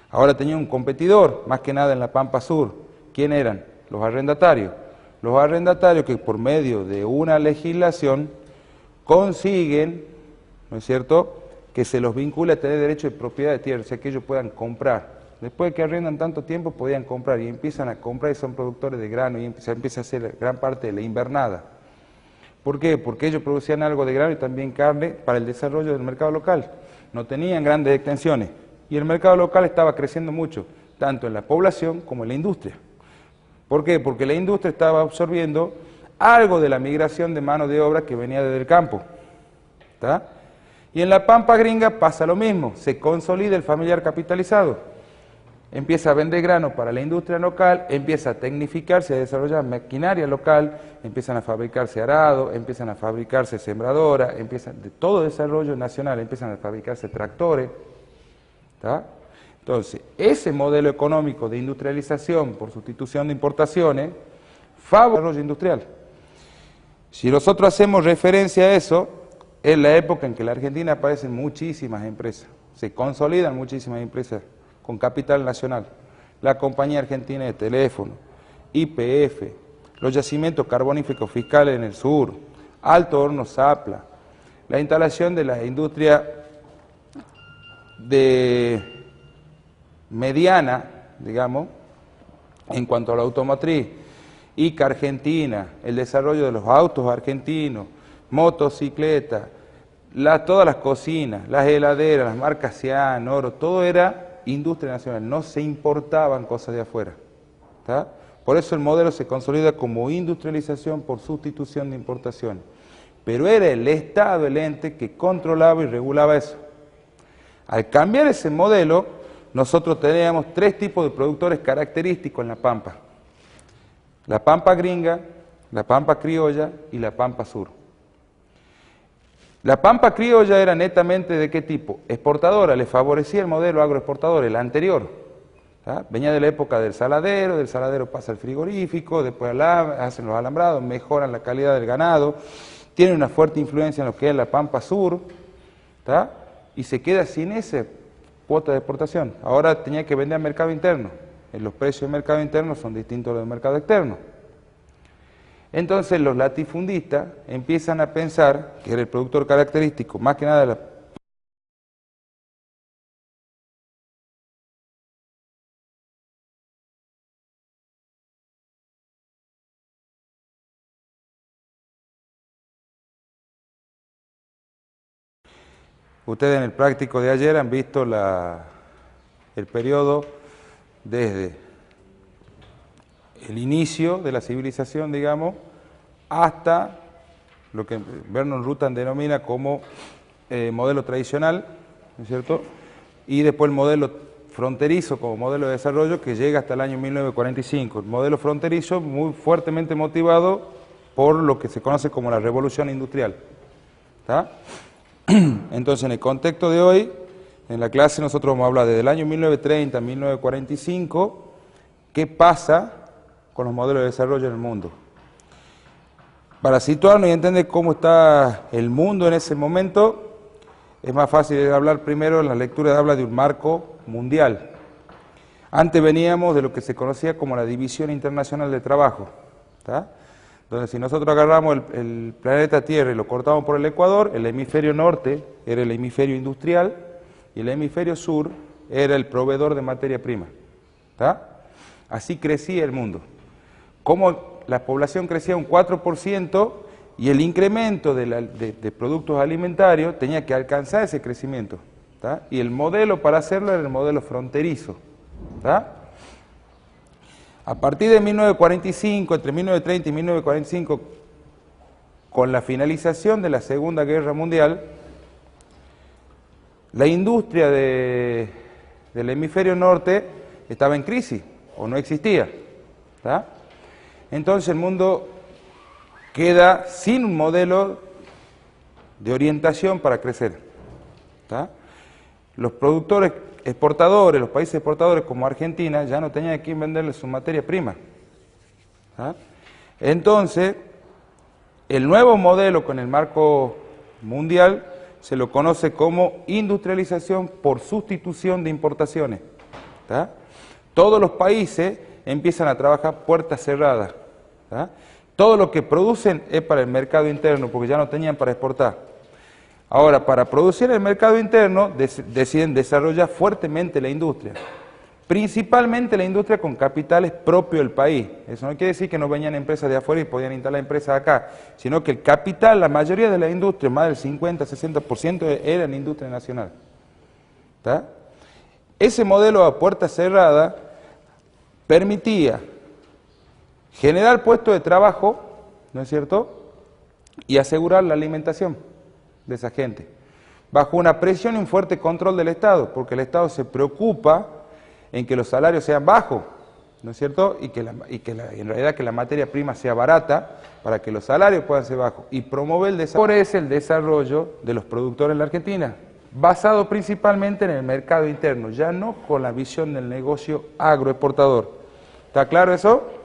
Ahora tenía un competidor, más que nada en la Pampa Sur. ¿Quién eran? Los arrendatarios. Los arrendatarios que por medio de una legislación consiguen, ¿no es cierto?, que se los vincule a tener derecho de propiedad de tierra, o sea que ellos puedan comprar. Después de que arrendan tanto tiempo, podían comprar y empiezan a comprar y son productores de grano y se empieza a hacer gran parte de la invernada. ¿Por qué? Porque ellos producían algo de grano y también carne para el desarrollo del mercado local. No tenían grandes extensiones y el mercado local estaba creciendo mucho, tanto en la población como en la industria. ¿Por qué? Porque la industria estaba absorbiendo algo de la migración de mano de obra que venía desde el campo. ¿Está? Y en la Pampa Gringa pasa lo mismo, se consolida el familiar capitalizado. Empieza a vender grano para la industria local, empieza a tecnificarse, a desarrollar maquinaria local, empiezan a fabricarse arados, empiezan a fabricarse sembradoras, de todo desarrollo nacional, empiezan a fabricarse tractores. ¿Está? Entonces, ese modelo económico de industrialización por sustitución de importaciones favorece el desarrollo industrial. Si nosotros hacemos referencia a eso, es la época en que en la Argentina aparecen muchísimas empresas, se consolidan muchísimas empresas con capital nacional, la Compañía Argentina de Teléfono, YPF, los yacimientos carboníferos fiscales en el sur, Alto Horno Zapla, la instalación de la industria mediana, digamos, en cuanto a la automotriz, ICA Argentina, el desarrollo de los autos argentinos, motocicletas, todas las cocinas, las heladeras, las marcas Cian, Oro, todo era industria nacional, no se importaban cosas de afuera. ¿Está? Por eso el modelo se consolida como industrialización por sustitución de importaciones. Pero era el Estado el ente que controlaba y regulaba eso. Al cambiar ese modelo, nosotros teníamos tres tipos de productores característicos en la Pampa. La Pampa Gringa, la Pampa Criolla y la Pampa Sur. La Pampa Criolla era netamente ¿de qué tipo? Exportadora, le favorecía el modelo agroexportador, el anterior. ¿Tá? Venía de la época del saladero pasa al frigorífico, después hacen los alambrados, mejoran la calidad del ganado, tiene una fuerte influencia en lo que es la Pampa Sur, ¿tá? Y se queda sin esa cuota de exportación. Ahora tenía que vender al mercado interno. Los precios del mercado interno son distintos a los del mercado externo. Entonces los latifundistas empiezan a pensar, que era el productor característico, más que nada de la... Ustedes en el práctico de ayer han visto el periodo desde el inicio de la civilización, digamos, hasta lo que Vernon Rutan denomina como modelo tradicional, ¿no es cierto? Y después el modelo fronterizo como modelo de desarrollo que llega hasta el año 1945. El modelo fronterizo muy fuertemente motivado por lo que se conoce como la revolución industrial. ¿Está? Entonces, en el contexto de hoy, en la clase nosotros vamos a hablar desde el año 1930 a 1945, qué pasa con los modelos de desarrollo en el mundo. Para situarnos y entender cómo está el mundo en ese momento, es más fácil hablar primero, en la lectura habla de un marco mundial. Antes veníamos de lo que se conocía como la División Internacional de Trabajo, ¿está? Donde si nosotros agarramos el planeta Tierra y lo cortamos por el Ecuador, el hemisferio norte era el hemisferio industrial y el hemisferio sur era el proveedor de materia prima, ¿está? Así crecía el mundo. Como la población crecía un 4% y el incremento de productos alimentarios tenía que alcanzar ese crecimiento, ¿tá? Y el modelo para hacerlo era el modelo fronterizo, ¿tá? A partir de 1945, entre 1930 y 1945, con la finalización de la Segunda Guerra Mundial, la industria del hemisferio norte estaba en crisis o no existía, ¿tá? Entonces el mundo queda sin un modelo de orientación para crecer, ¿tá? Los productores exportadores, los países exportadores como Argentina, ya no tenían a quién venderle su materia prima, ¿tá? Entonces, el nuevo modelo con el marco mundial se lo conoce como industrialización por sustitución de importaciones, ¿tá? Todos los países empiezan a trabajar puertas cerradas, ¿tá? Todo lo que producen es para el mercado interno, porque ya no tenían para exportar. Ahora, para producir el mercado interno, deciden desarrollar fuertemente la industria. Principalmente la industria con capitales propios del país. Eso no quiere decir que no venían empresas de afuera y podían instalar empresas acá, sino que el capital, la mayoría de la industria, más del 50-60%, era en industria nacional, ¿tá? Ese modelo a puerta cerrada permitía generar puestos de trabajo, ¿no es cierto?, y asegurar la alimentación de esa gente, bajo una presión y un fuerte control del Estado, porque el Estado se preocupa en que los salarios sean bajos, ¿no es cierto?, y en realidad que la materia prima sea barata, para que los salarios puedan ser bajos, y promover el desarrollo de los productores en la Argentina, basado principalmente en el mercado interno, ya no con la visión del negocio agroexportador. ¿Está claro eso?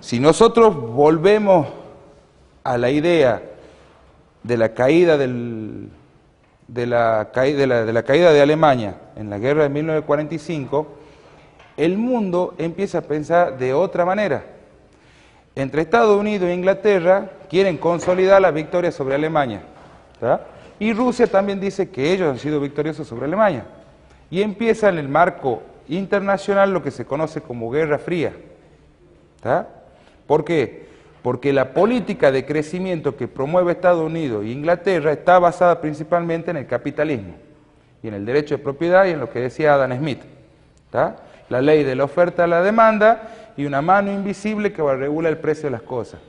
Si nosotros volvemos a la idea de la caída de la caída de Alemania en la guerra de 1945, el mundo empieza a pensar de otra manera. Entre Estados Unidos e Inglaterra quieren consolidar la victoria sobre Alemania, ¿tá? Y Rusia también dice que ellos han sido victoriosos sobre Alemania. Y empieza en el marco internacional lo que se conoce como Guerra Fría, ¿tá? ¿Por qué? Porque la política de crecimiento que promueve Estados Unidos e Inglaterra está basada principalmente en el capitalismo y en el derecho de propiedad y en lo que decía Adam Smith, ¿tá? La ley de la oferta a la demanda y una mano invisible que va a regular el precio de las cosas,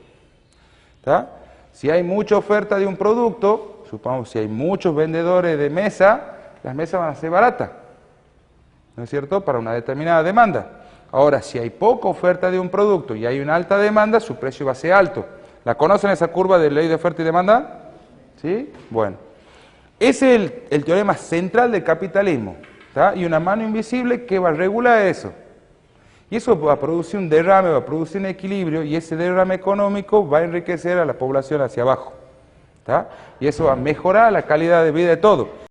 ¿tá? Si hay mucha oferta de un producto, supongamos si hay muchos vendedores de mesa, las mesas van a ser baratas, ¿no es cierto?, para una determinada demanda. Ahora, si hay poca oferta de un producto y hay una alta demanda, su precio va a ser alto. ¿La conocen esa curva de ley de oferta y demanda? ¿Sí? Bueno. Ese es el teorema central del capitalismo, ¿tá? Y una mano invisible que va a regular eso. Y eso va a producir un derrame, va a producir un equilibrio, y ese derrame económico va a enriquecer a la población hacia abajo, ¿tá? Y eso va a mejorar la calidad de vida de todos.